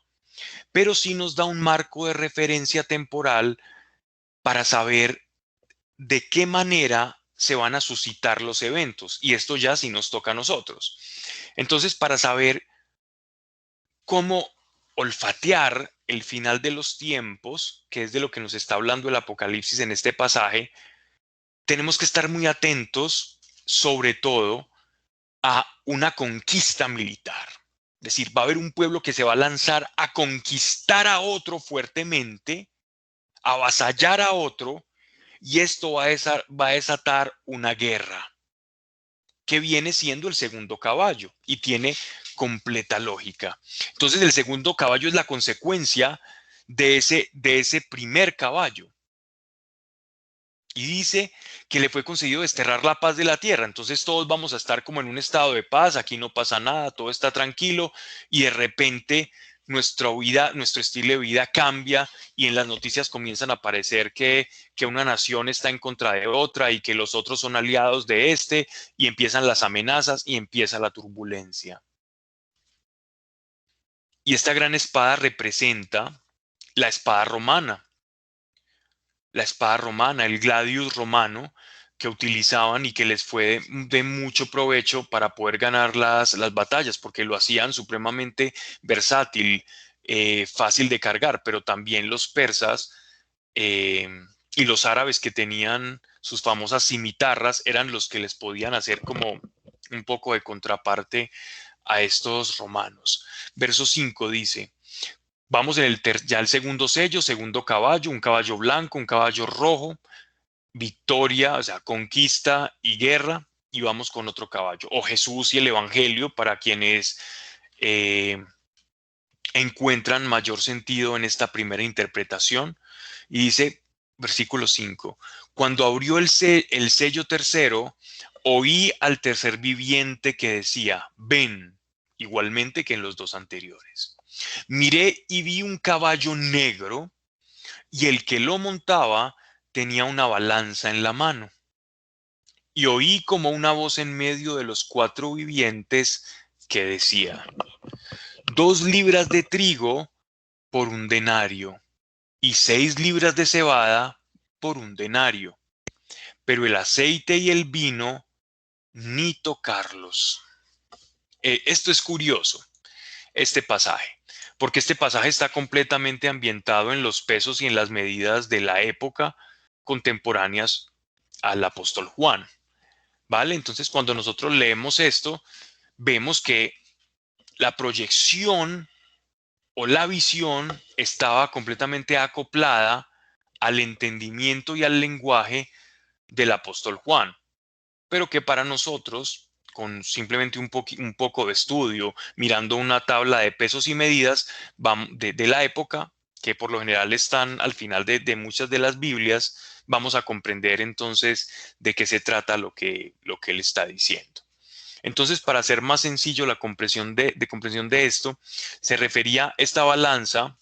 Pero sí nos da un marco de referencia temporal para saber de qué manera se van a suscitar los eventos. Y esto ya sí nos toca a nosotros. Entonces, para saber cómo olfatear el final de los tiempos, que es de lo que nos está hablando el Apocalipsis en este pasaje, tenemos que estar muy atentos, sobre todo, a una conquista militar. Es decir, va a haber un pueblo que se va a lanzar a conquistar a otro fuertemente, a avasallar a otro, y esto va a desatar una guerra que viene siendo el segundo caballo y tiene completa lógica. Entonces el segundo caballo es la consecuencia de ese primer caballo. Y dice que le fue concedido desterrar la paz de la tierra. Entonces todos vamos a estar como en un estado de paz, aquí no pasa nada, todo está tranquilo y de repente nuestra vida, nuestro estilo de vida cambia y en las noticias comienzan a aparecer que una nación está en contra de otra y que los otros son aliados de este y empiezan las amenazas y empieza la turbulencia. Y esta gran espada representa la espada romana. La espada romana, el gladius romano, que utilizaban y que les fue de mucho provecho para poder ganar las batallas, porque lo hacían supremamente versátil, fácil de cargar, pero también los persas eh, y los árabes que tenían sus famosas cimitarras eran los que les podían hacer como un poco de contraparte a estos romanos. Verso 5 dice, vamos en ya el segundo sello, segundo caballo, un caballo blanco, un caballo rojo, victoria, o sea, conquista y guerra, y vamos con otro caballo. O Jesús y el Evangelio para quienes eh, encuentran mayor sentido en esta primera interpretación. Y dice, versículo 5, cuando abrió el sello tercero, oí al tercer viviente que decía, ven, igualmente que en los dos anteriores. Miré y vi un caballo negro y el que lo montaba tenía una balanza en la mano. Y oí como una voz en medio de los cuatro vivientes que decía, 2 libras de trigo por un denario y 6 libras de cebada por un denario. Pero el aceite y el vino, ni tocarlos. Esto es curioso, este pasaje, porque este pasaje está completamente ambientado en los pesos y en las medidas de la época contemporáneas al apóstol Juan. ¿Vale? Entonces, cuando nosotros leemos esto, vemos que la proyección o la visión estaba completamente acoplada al entendimiento y al lenguaje del apóstol Juan, pero que para nosotros, con simplemente un poco de estudio, mirando una tabla de pesos y medidas de la época, que por lo general están al final de muchas de las Biblias, vamos a comprender entonces de qué se trata lo que él está diciendo. Entonces, para hacer más sencillo la comprensión de esto, se refería esta balanza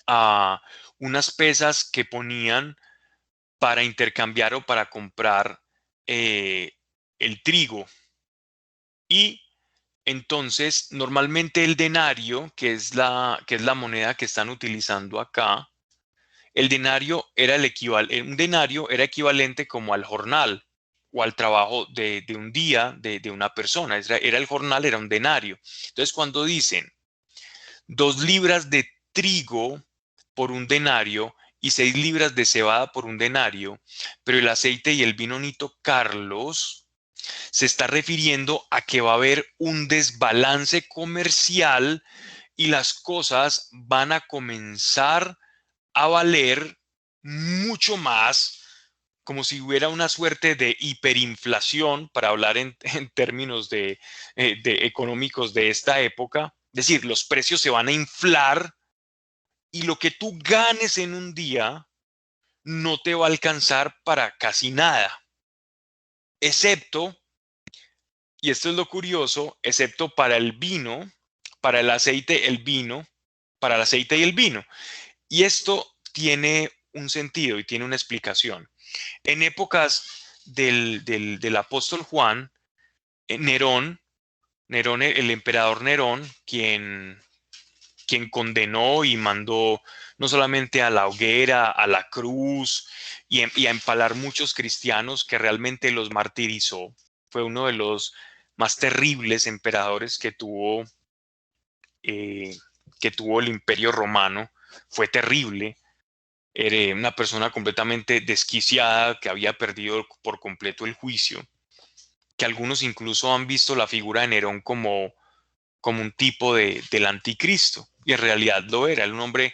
a unas pesas que ponían para intercambiar o para comprar eh, el trigo. Y entonces, normalmente el denario, que es la moneda que están utilizando acá, el denario era un denario era equivalente como al jornal o al trabajo de un día de una persona. Era el jornal, era un denario. Entonces, cuando dicen 2 libras de trigo por un denario y 6 libras de cebada por un denario, pero el aceite y el vino ni tocarlos, se está refiriendo a que va a haber un desbalance comercial y las cosas van a comenzar a valer mucho más, como si hubiera una suerte de hiperinflación, para hablar en términos de económicos de esta época. Es decir, los precios se van a inflar y lo que tú ganes en un día no te va a alcanzar para casi nada, excepto, y esto es lo curioso, excepto para el vino, para el aceite, el vino, para el aceite y el vino. Y esto tiene un sentido y tiene una explicación. En épocas del apóstol Juan, Nerón, el emperador Nerón, quien quien condenó y mandó no solamente a la hoguera, a la cruz y a empalar muchos cristianos, que realmente los martirizó. Fue uno de los más terribles emperadores eh, que tuvo el Imperio Romano. Fue terrible. Era una persona completamente desquiciada que había perdido por completo el juicio, que algunos incluso han visto la figura de Nerón como un tipo del anticristo, y en realidad lo era un hombre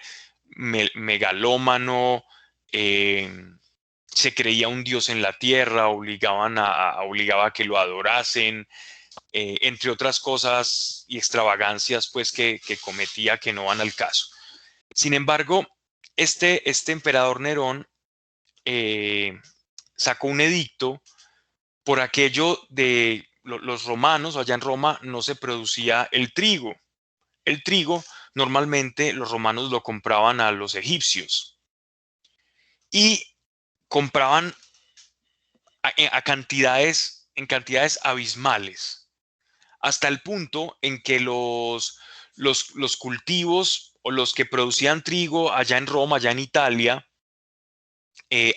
megalómano, eh, se creía un dios en la tierra, obligaba a que lo adorasen, entre otras cosas y extravagancias pues que cometía que no van al caso. Sin embargo, este emperador Nerón eh, sacó un edicto por aquello de los romanos. Allá en Roma no se producía el trigo. El trigo normalmente los romanos lo compraban a los egipcios y compraban en cantidades abismales, hasta el punto en que los cultivos o los que producían trigo allá en Roma, allá en Italia,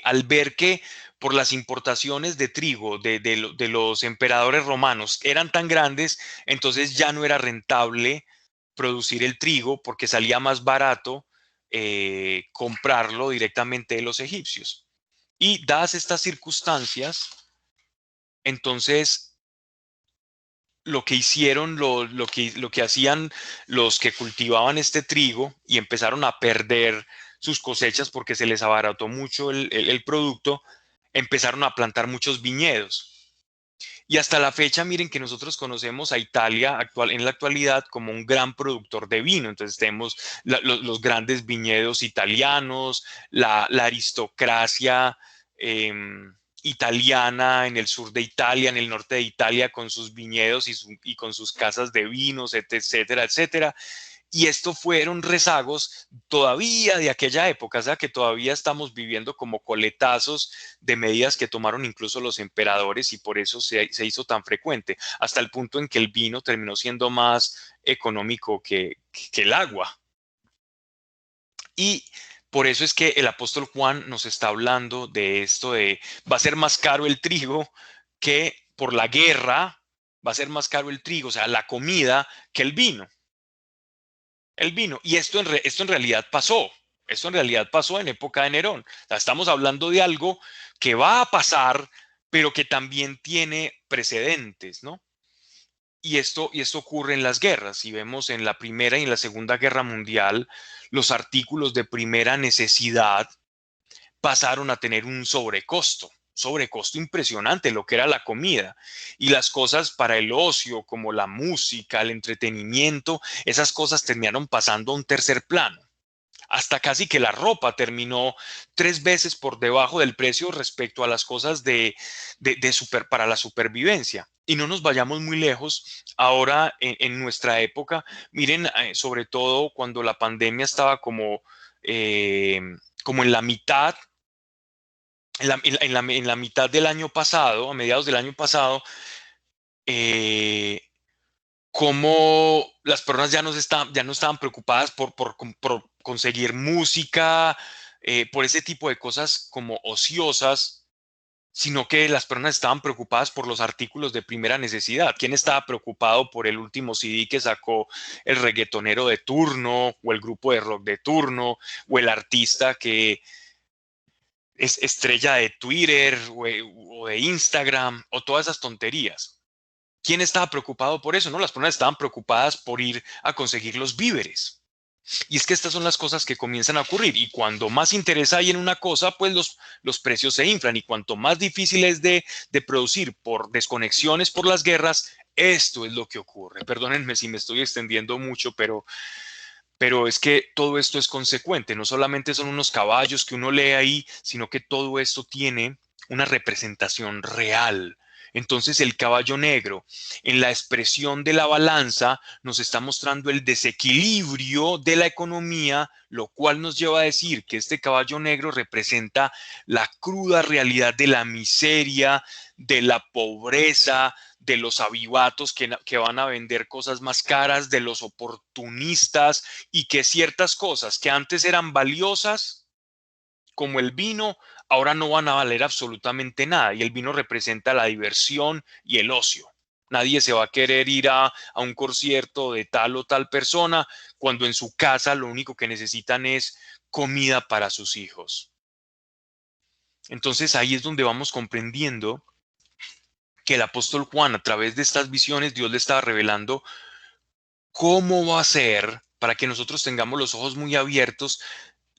al ver que por las importaciones de trigo de los emperadores romanos eran tan grandes, entonces ya no era rentable producir el trigo porque salía más barato comprarlo directamente de los egipcios. Y dadas estas circunstancias, entonces lo que hicieron, lo que hacían los que cultivaban este trigo y empezaron a perder sus cosechas porque se les abarató mucho el producto, empezaron a plantar muchos viñedos. Y hasta la fecha, miren que nosotros conocemos a Italia en la actualidad como un gran productor de vino. Entonces tenemos los grandes viñedos italianos, la aristocracia eh, italiana en el sur de Italia, en el norte de Italia, con sus viñedos y con sus casas de vinos, etcétera, etcétera. Y esto fueron rezagos todavía de aquella época, o sea que todavía estamos viviendo como coletazos de medidas que tomaron incluso los emperadores, y por eso se hizo tan frecuente, hasta el punto en que el vino terminó siendo más económico que el agua. Y por eso es que el apóstol Juan nos está hablando de esto de va a ser más caro el trigo que por la guerra, va a ser más caro el trigo, o sea, la comida, que el vino. El vino. Y esto en realidad pasó. Esto en realidad pasó en época de Nerón. O sea, estamos hablando de algo que va a pasar, pero que también tiene precedentes, ¿no? Y esto ocurre en las guerras. Si vemos en la Primera y en la Segunda Guerra Mundial, los artículos de primera necesidad pasaron a tener un sobrecosto impresionante, lo que era la comida. Y las cosas para el ocio, como la música, el entretenimiento, esas cosas terminaron pasando a un tercer plano. Hasta casi que la ropa terminó 3 veces por debajo del precio respecto a las cosas para la supervivencia. Y no nos vayamos muy lejos. Ahora, en nuestra época, miren, sobre todo cuando la pandemia estaba como en la mitad, en la mitad del año pasado, a mediados del año pasado, eh, cómo las personas ya no estaban preocupadas por conseguir música, por ese tipo de cosas como ociosas, sino que las personas estaban preocupadas por los artículos de primera necesidad. ¿Quién estaba preocupado por el último CD que sacó el reggaetonero de turno, o el grupo de rock de turno, o el artista que es estrella de Twitter o de Instagram, o todas esas tonterías? ¿Quién estaba preocupado por eso? No, las personas estaban preocupadas por ir a conseguir los víveres. Y es que estas son las cosas que comienzan a ocurrir. Y cuando más interés hay en una cosa, pues los precios se inflan. Y cuanto más difícil es de producir por desconexiones, por las guerras, esto es lo que ocurre. Perdónenme si me estoy extendiendo mucho, pero es que todo esto es consecuente. No solamente son unos caballos que uno lee ahí, sino que todo esto tiene una representación real. Entonces el caballo negro en la expresión de la balanza nos está mostrando el desequilibrio de la economía, lo cual nos lleva a decir que este caballo negro representa la cruda realidad de la miseria, de la pobreza, de los avivatos que van a vender cosas más caras, de los oportunistas, y que ciertas cosas que antes eran valiosas, como el vino, ahora no van a valer absolutamente nada. Y el vino representa la diversión y el ocio. Nadie se va a querer ir a un concierto de tal o tal persona cuando en su casa lo único que necesitan es comida para sus hijos. Entonces ahí es donde vamos comprendiendo que el apóstol Juan, a través de estas visiones, Dios le estaba revelando cómo va a ser para que nosotros tengamos los ojos muy abiertos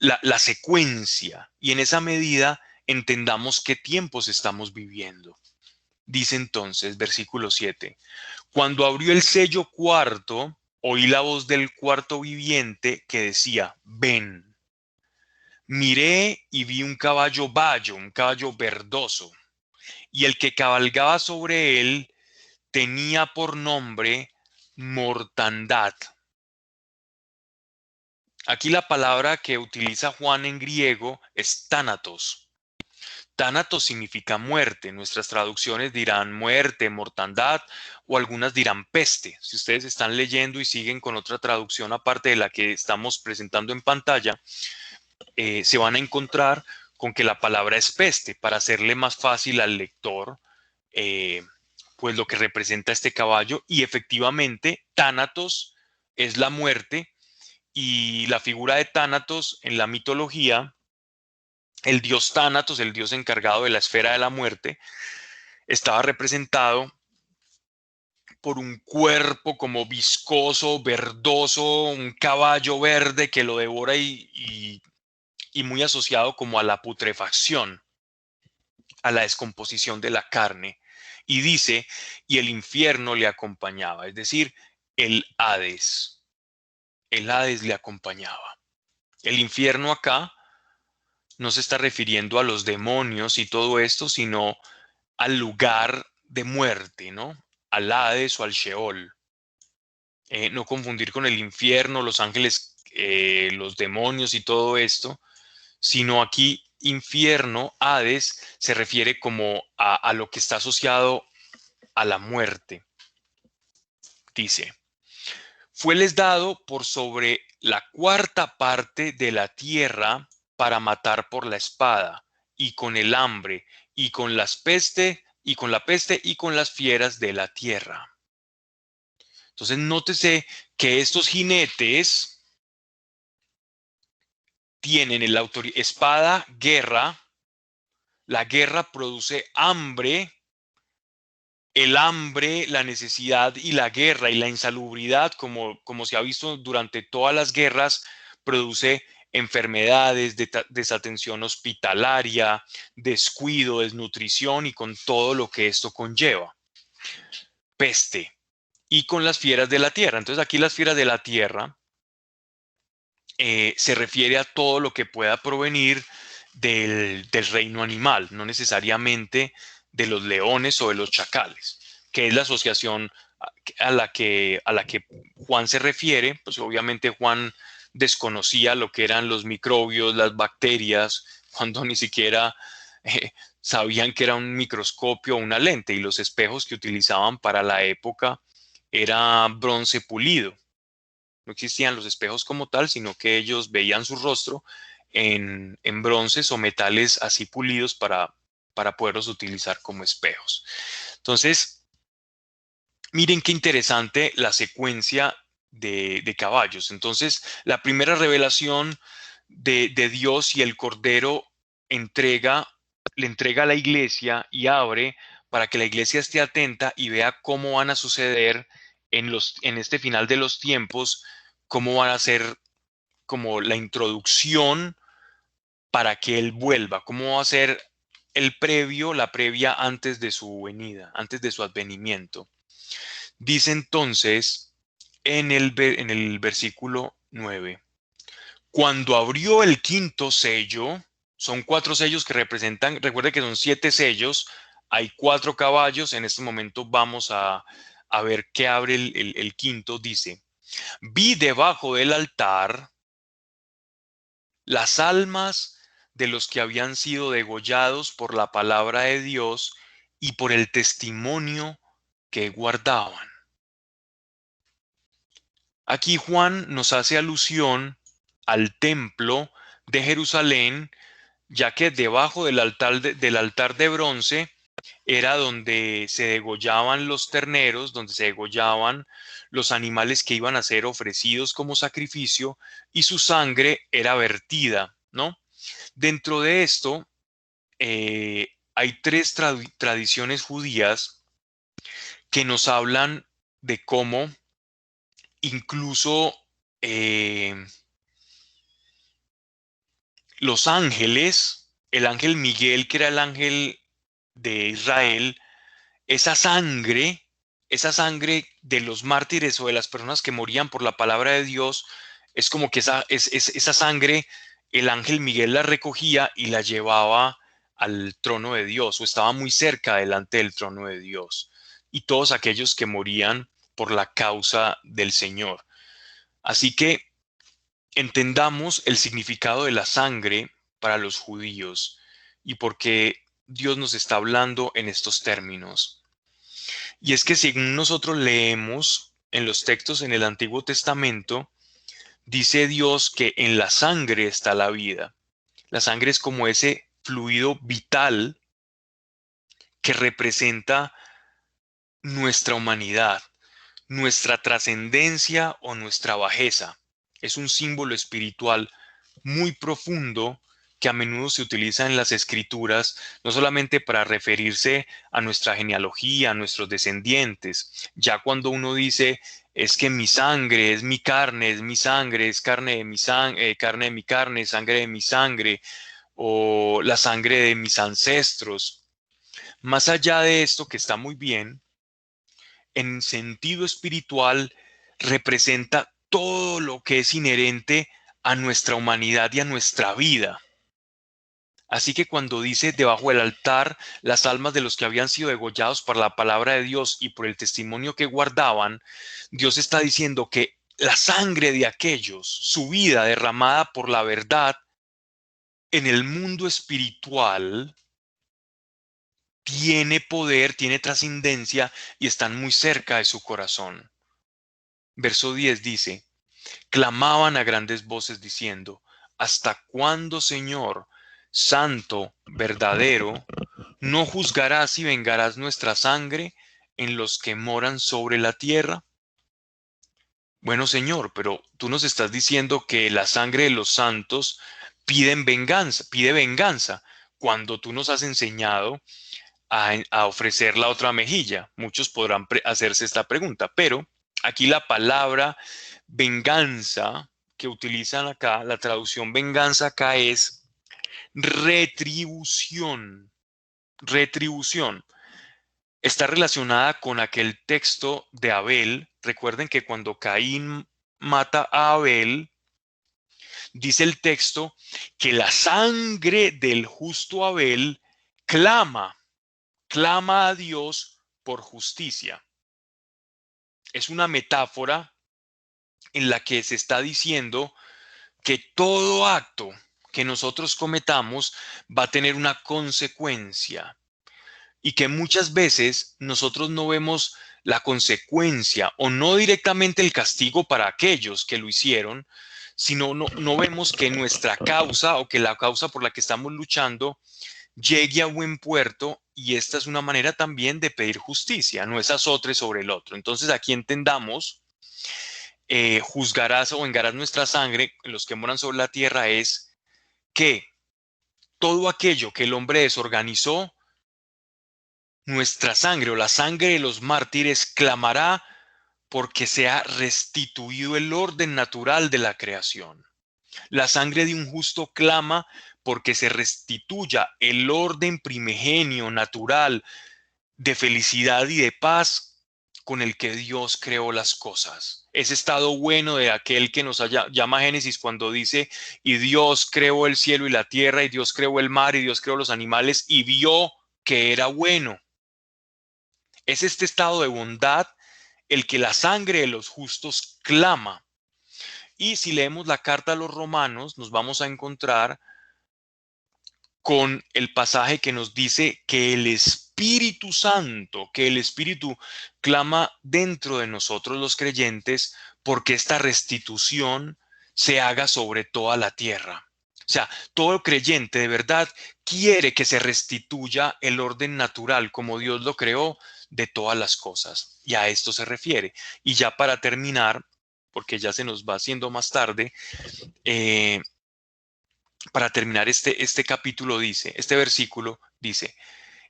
la secuencia y en esa medida entendamos qué tiempos estamos viviendo. Dice entonces, versículo 7, cuando abrió el sello cuarto, oí la voz del cuarto viviente que decía, ven. Miré y vi un caballo bayo, un caballo verdoso, y el que cabalgaba sobre él tenía por nombre mortandad. Aquí la palabra que utiliza Juan en griego es tánatos. Tánatos significa muerte. Nuestras traducciones dirán muerte, mortandad o algunas dirán peste. Si ustedes están leyendo y siguen con otra traducción aparte de la que estamos presentando en pantalla, se van a encontrar con que la palabra es peste para hacerle más fácil al lector eh, pues lo que representa este caballo y efectivamente Tánatos es la muerte y la figura de Tánatos en la mitología, el dios Tánatos, el dios encargado de la esfera de la muerte, estaba representado por un cuerpo como viscoso, verdoso, un caballo verde que lo devora y muy asociado como a la putrefacción, a la descomposición de la carne. Y dice, y el infierno le acompañaba, es decir, el Hades. El Hades le acompañaba. El infierno acá no se está refiriendo a los demonios y todo esto, sino al lugar de muerte, ¿no? Al Hades o al Sheol. No confundir con el infierno, los ángeles, los demonios y todo esto, sino aquí infierno, Hades, se refiere como a lo que está asociado a la muerte. Dice, fueles dado por sobre la cuarta parte de la tierra para matar por la espada, y con el hambre, y con las peste, y con la peste, y con las fieras de la tierra. Entonces, nótese que estos jinetes tienen el espada, guerra. La guerra produce hambre, el hambre, la necesidad y la guerra y la insalubridad, como se ha visto durante todas las guerras, produce enfermedades, desatención hospitalaria, descuido, desnutrición y con todo lo que esto conlleva. Peste. Y con las fieras de la tierra. Entonces aquí las fieras de la tierra se refiere a todo lo que pueda provenir del reino animal, no necesariamente de los leones o de los chacales, que es la asociación a la que Juan se refiere. Pues obviamente Juan desconocía lo que eran los microbios, las bacterias, cuando ni siquiera sabían que era un microscopio o una lente, y los espejos que utilizaban para la época era bronce pulido. No existían los espejos como tal, sino que ellos veían su rostro en bronces o metales así pulidos para poderlos utilizar como espejos. Entonces, miren qué interesante la secuencia de caballos. Entonces, la primera revelación de Dios y el Cordero entrega, le entrega a la iglesia y abre para que la iglesia esté atenta y vea cómo van a suceder en este final de los tiempos, cómo van a ser como la introducción para que Él vuelva, cómo va a ser el previo, la previa antes de su venida, antes de su advenimiento. Dice entonces en el versículo 9, cuando abrió el quinto sello, son 4 sellos que representan, recuerde que son 7 sellos, hay 4 caballos, en este momento vamos a ver qué abre el quinto, dice, vi debajo del altar las almas de los que habían sido degollados por la palabra de Dios y por el testimonio que guardaban. Aquí Juan nos hace alusión al templo de Jerusalén, ya que debajo del altar de bronce era donde se degollaban los terneros, donde se degollaban los animales que iban a ser ofrecidos como sacrificio y su sangre era vertida, ¿no? Dentro de esto hay tres tradiciones judías que nos hablan de cómo incluso eh, los ángeles, el ángel Miguel, que era el ángel de Israel, esa sangre de los mártires o de las personas que morían por la palabra de Dios, es como que esa sangre, el ángel Miguel la recogía y la llevaba al trono de Dios, o estaba muy cerca delante del trono de Dios. Y todos aquellos que morían por la causa del Señor. Así que entendamos el significado de la sangre para los judíos y por qué Dios nos está hablando en estos términos. Y es que según nosotros leemos en los textos en el Antiguo Testamento, dice Dios que en la sangre está la vida. La sangre es como ese fluido vital que representa nuestra humanidad, nuestra trascendencia o nuestra bajeza. Es un símbolo espiritual muy profundo que a menudo se utiliza en las escrituras, no solamente para referirse a nuestra genealogía, a nuestros descendientes. Ya cuando uno dice, es que mi sangre es mi carne, es mi sangre, es carne de mi sangre, carne de mi carne, sangre de mi sangre, o la sangre de mis ancestros. Más allá de esto, que está muy bien, en sentido espiritual representa todo lo que es inherente a nuestra humanidad y a nuestra vida. Así que cuando dice debajo del altar las almas de los que habían sido degollados por la palabra de Dios y por el testimonio que guardaban, Dios está diciendo que la sangre de aquellos, su vida derramada por la verdad en el mundo espiritual, tiene poder, tiene trascendencia y están muy cerca de su corazón. Verso 10 dice, clamaban a grandes voces diciendo, ¿hasta cuándo, Señor, santo, verdadero, no juzgarás y vengarás nuestra sangre en los que moran sobre la tierra? Bueno, Señor, pero tú nos estás diciendo que la sangre de los santos pide venganza, cuando tú nos has enseñado a ofrecer la otra mejilla. Muchos podrán hacerse esta pregunta, pero aquí la palabra venganza que utilizan acá, la traducción venganza acá es retribución. Retribución. Está relacionada con aquel texto de Abel. Recuerden que cuando Caín mata a Abel, dice el texto que la sangre del justo Abel clama a Dios por justicia. Es una metáfora en la que se está diciendo que todo acto que nosotros cometamos va a tener una consecuencia y que muchas veces nosotros no vemos la consecuencia o no directamente el castigo para aquellos que lo hicieron, sino no vemos que nuestra causa o que la causa por la que estamos luchando llegue a buen puerto, y esta es una manera también de pedir justicia, no es azotre sobre el otro. Entonces aquí entendamos, juzgarás o vengarás nuestra sangre, los que moran sobre la tierra, es que todo aquello que el hombre desorganizó, nuestra sangre o la sangre de los mártires clamará porque se ha restituido el orden natural de la creación. La sangre de un justo clama porque se restituya el orden primigenio, natural, de felicidad y de paz con el que Dios creó las cosas. Ese estado bueno de aquel que nos llama Génesis cuando dice, y Dios creó el cielo y la tierra, y Dios creó el mar, y Dios creó los animales, y vio que era bueno. Es este estado de bondad el que la sangre de los justos clama. Y si leemos la carta a los romanos, nos vamos a encontrar con el pasaje que nos dice que el Espíritu Espíritu Santo, que el Espíritu clama dentro de nosotros los creyentes, porque esta restitución se haga sobre toda la tierra. O sea, todo creyente de verdad quiere que se restituya el orden natural como Dios lo creó de todas las cosas. Y a esto se refiere. Y ya para terminar, porque ya se nos va haciendo más tarde, eh, para terminar este capítulo dice, este versículo dice,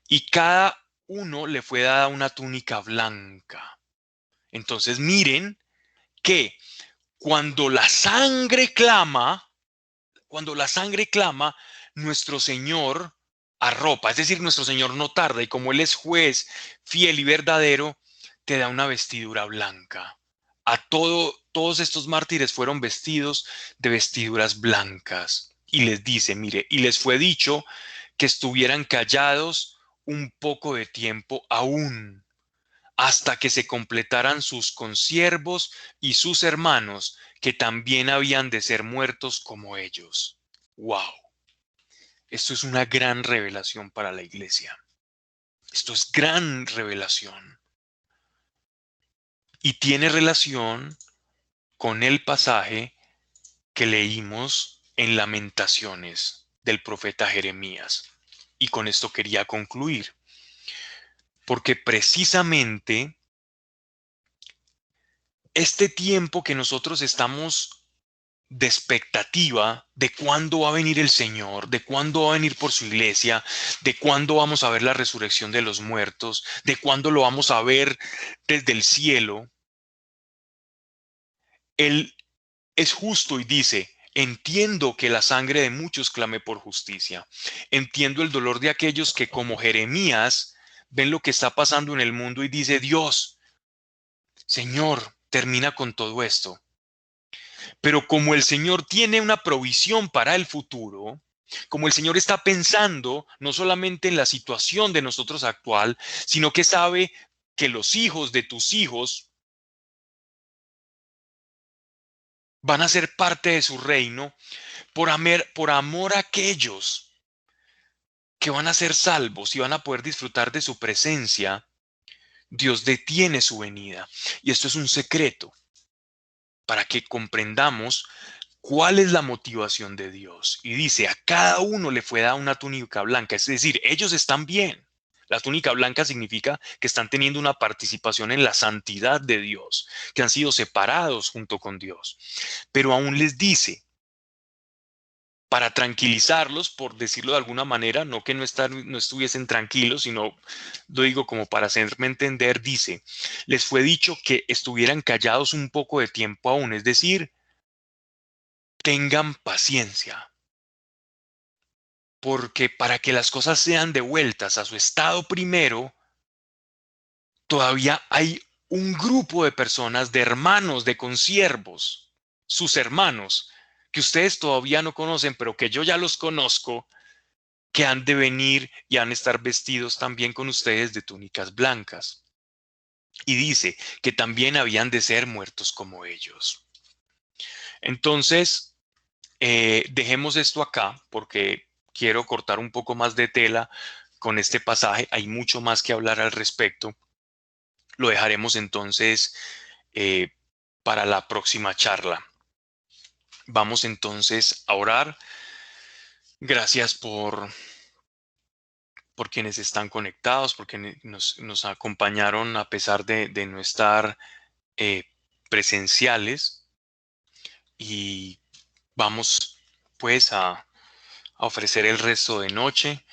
y cada uno le fue dada una túnica blanca. Entonces miren que cuando la sangre clama, cuando la sangre clama, nuestro Señor arropa, es decir, nuestro Señor no tarda y como Él es juez fiel y verdadero, te da una vestidura blanca. Todos estos mártires fueron vestidos de vestiduras blancas. Y les dice, mire, y les fue dicho que estuvieran callados un poco de tiempo aún, hasta que se completaran sus consiervos y sus hermanos, que también habían de ser muertos como ellos. ¡Wow! Esto es una gran revelación para la iglesia. Esto es gran revelación. Y tiene relación con el pasaje que leímos en Lamentaciones del profeta Jeremías. Y con esto quería concluir, porque precisamente este tiempo que nosotros estamos de expectativa de cuándo va a venir el Señor, de cuándo va a venir por su iglesia, de cuándo vamos a ver la resurrección de los muertos, de cuándo lo vamos a ver desde el cielo, Él es justo y dice, entiendo que la sangre de muchos clame por justicia, entiendo el dolor de aquellos que como Jeremías ven lo que está pasando en el mundo y dice, Dios, Señor, termina con todo esto. Pero como el Señor tiene una provisión para el futuro, como el Señor está pensando no solamente en la situación de nosotros actual, sino que sabe que los hijos de tus hijos van a ser parte de su reino por amor a aquellos que van a ser salvos y van a poder disfrutar de su presencia, Dios detiene su venida. Y esto es un secreto para que comprendamos cuál es la motivación de Dios. Y dice, a cada uno le fue dada una túnica blanca, es decir, ellos están bien. La túnica blanca significa que están teniendo una participación en la santidad de Dios, que han sido separados junto con Dios. Pero aún les dice, para tranquilizarlos, por decirlo de alguna manera, no que no estuviesen tranquilos, sino lo digo como para hacerme entender, dice, les fue dicho que estuvieran callados un poco de tiempo aún, es decir, tengan paciencia, porque para que las cosas sean devueltas a su estado primero, todavía hay un grupo de personas, de hermanos, de consiervos, sus hermanos, que ustedes todavía no conocen, pero que yo ya los conozco, que han de venir y han de estar vestidos también con ustedes de túnicas blancas. Y dice que también habían de ser muertos como ellos. Entonces, dejemos esto acá porque quiero cortar un poco más de tela con este pasaje. Hay mucho más que hablar al respecto. Lo dejaremos entonces eh, para la próxima charla. Vamos entonces a orar. Gracias por quienes están conectados, porque nos acompañaron a pesar de no estar eh, presenciales. Y vamos pues a ofrecer el resto de noche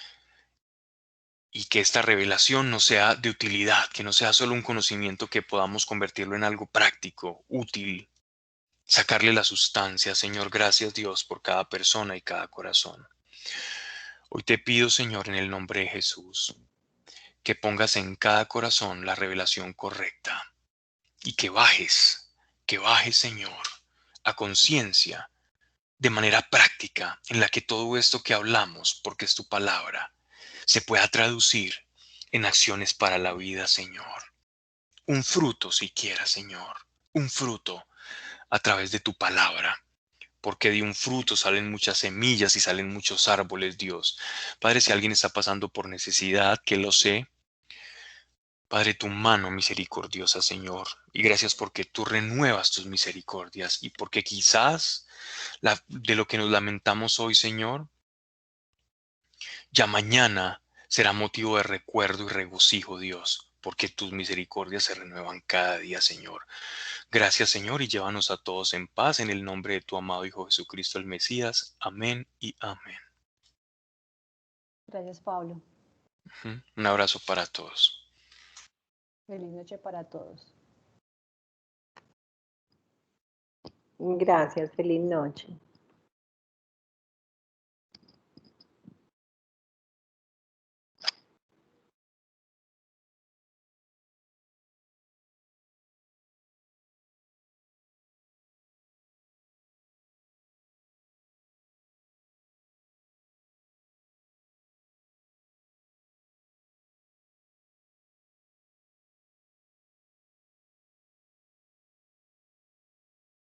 y que esta revelación no sea de utilidad, que no sea solo un conocimiento que podamos convertirlo en algo práctico, útil, sacarle la sustancia. Señor, gracias Dios por cada persona y cada corazón. Hoy te pido, Señor, en el nombre de Jesús, que pongas en cada corazón la revelación correcta y que bajes, Señor, a conciencia, de manera práctica, en la que todo esto que hablamos, porque es tu palabra, se pueda traducir en acciones para la vida, Señor. Un fruto siquiera, Señor, un fruto a través de tu palabra, porque de un fruto salen muchas semillas y salen muchos árboles, Dios. Padre, si alguien está pasando por necesidad, que lo sé, Padre, tu mano misericordiosa, Señor, y gracias porque tú renuevas tus misericordias y porque quizás de lo que nos lamentamos hoy, Señor, ya mañana será motivo de recuerdo y regocijo, Dios, porque tus misericordias se renuevan cada día, Señor. Gracias, Señor, y llévanos a todos en paz en el nombre de tu amado Hijo Jesucristo el Mesías. Amén y amén. Gracias, Pablo. Un abrazo para todos. Feliz noche para todos. Gracias, feliz noche.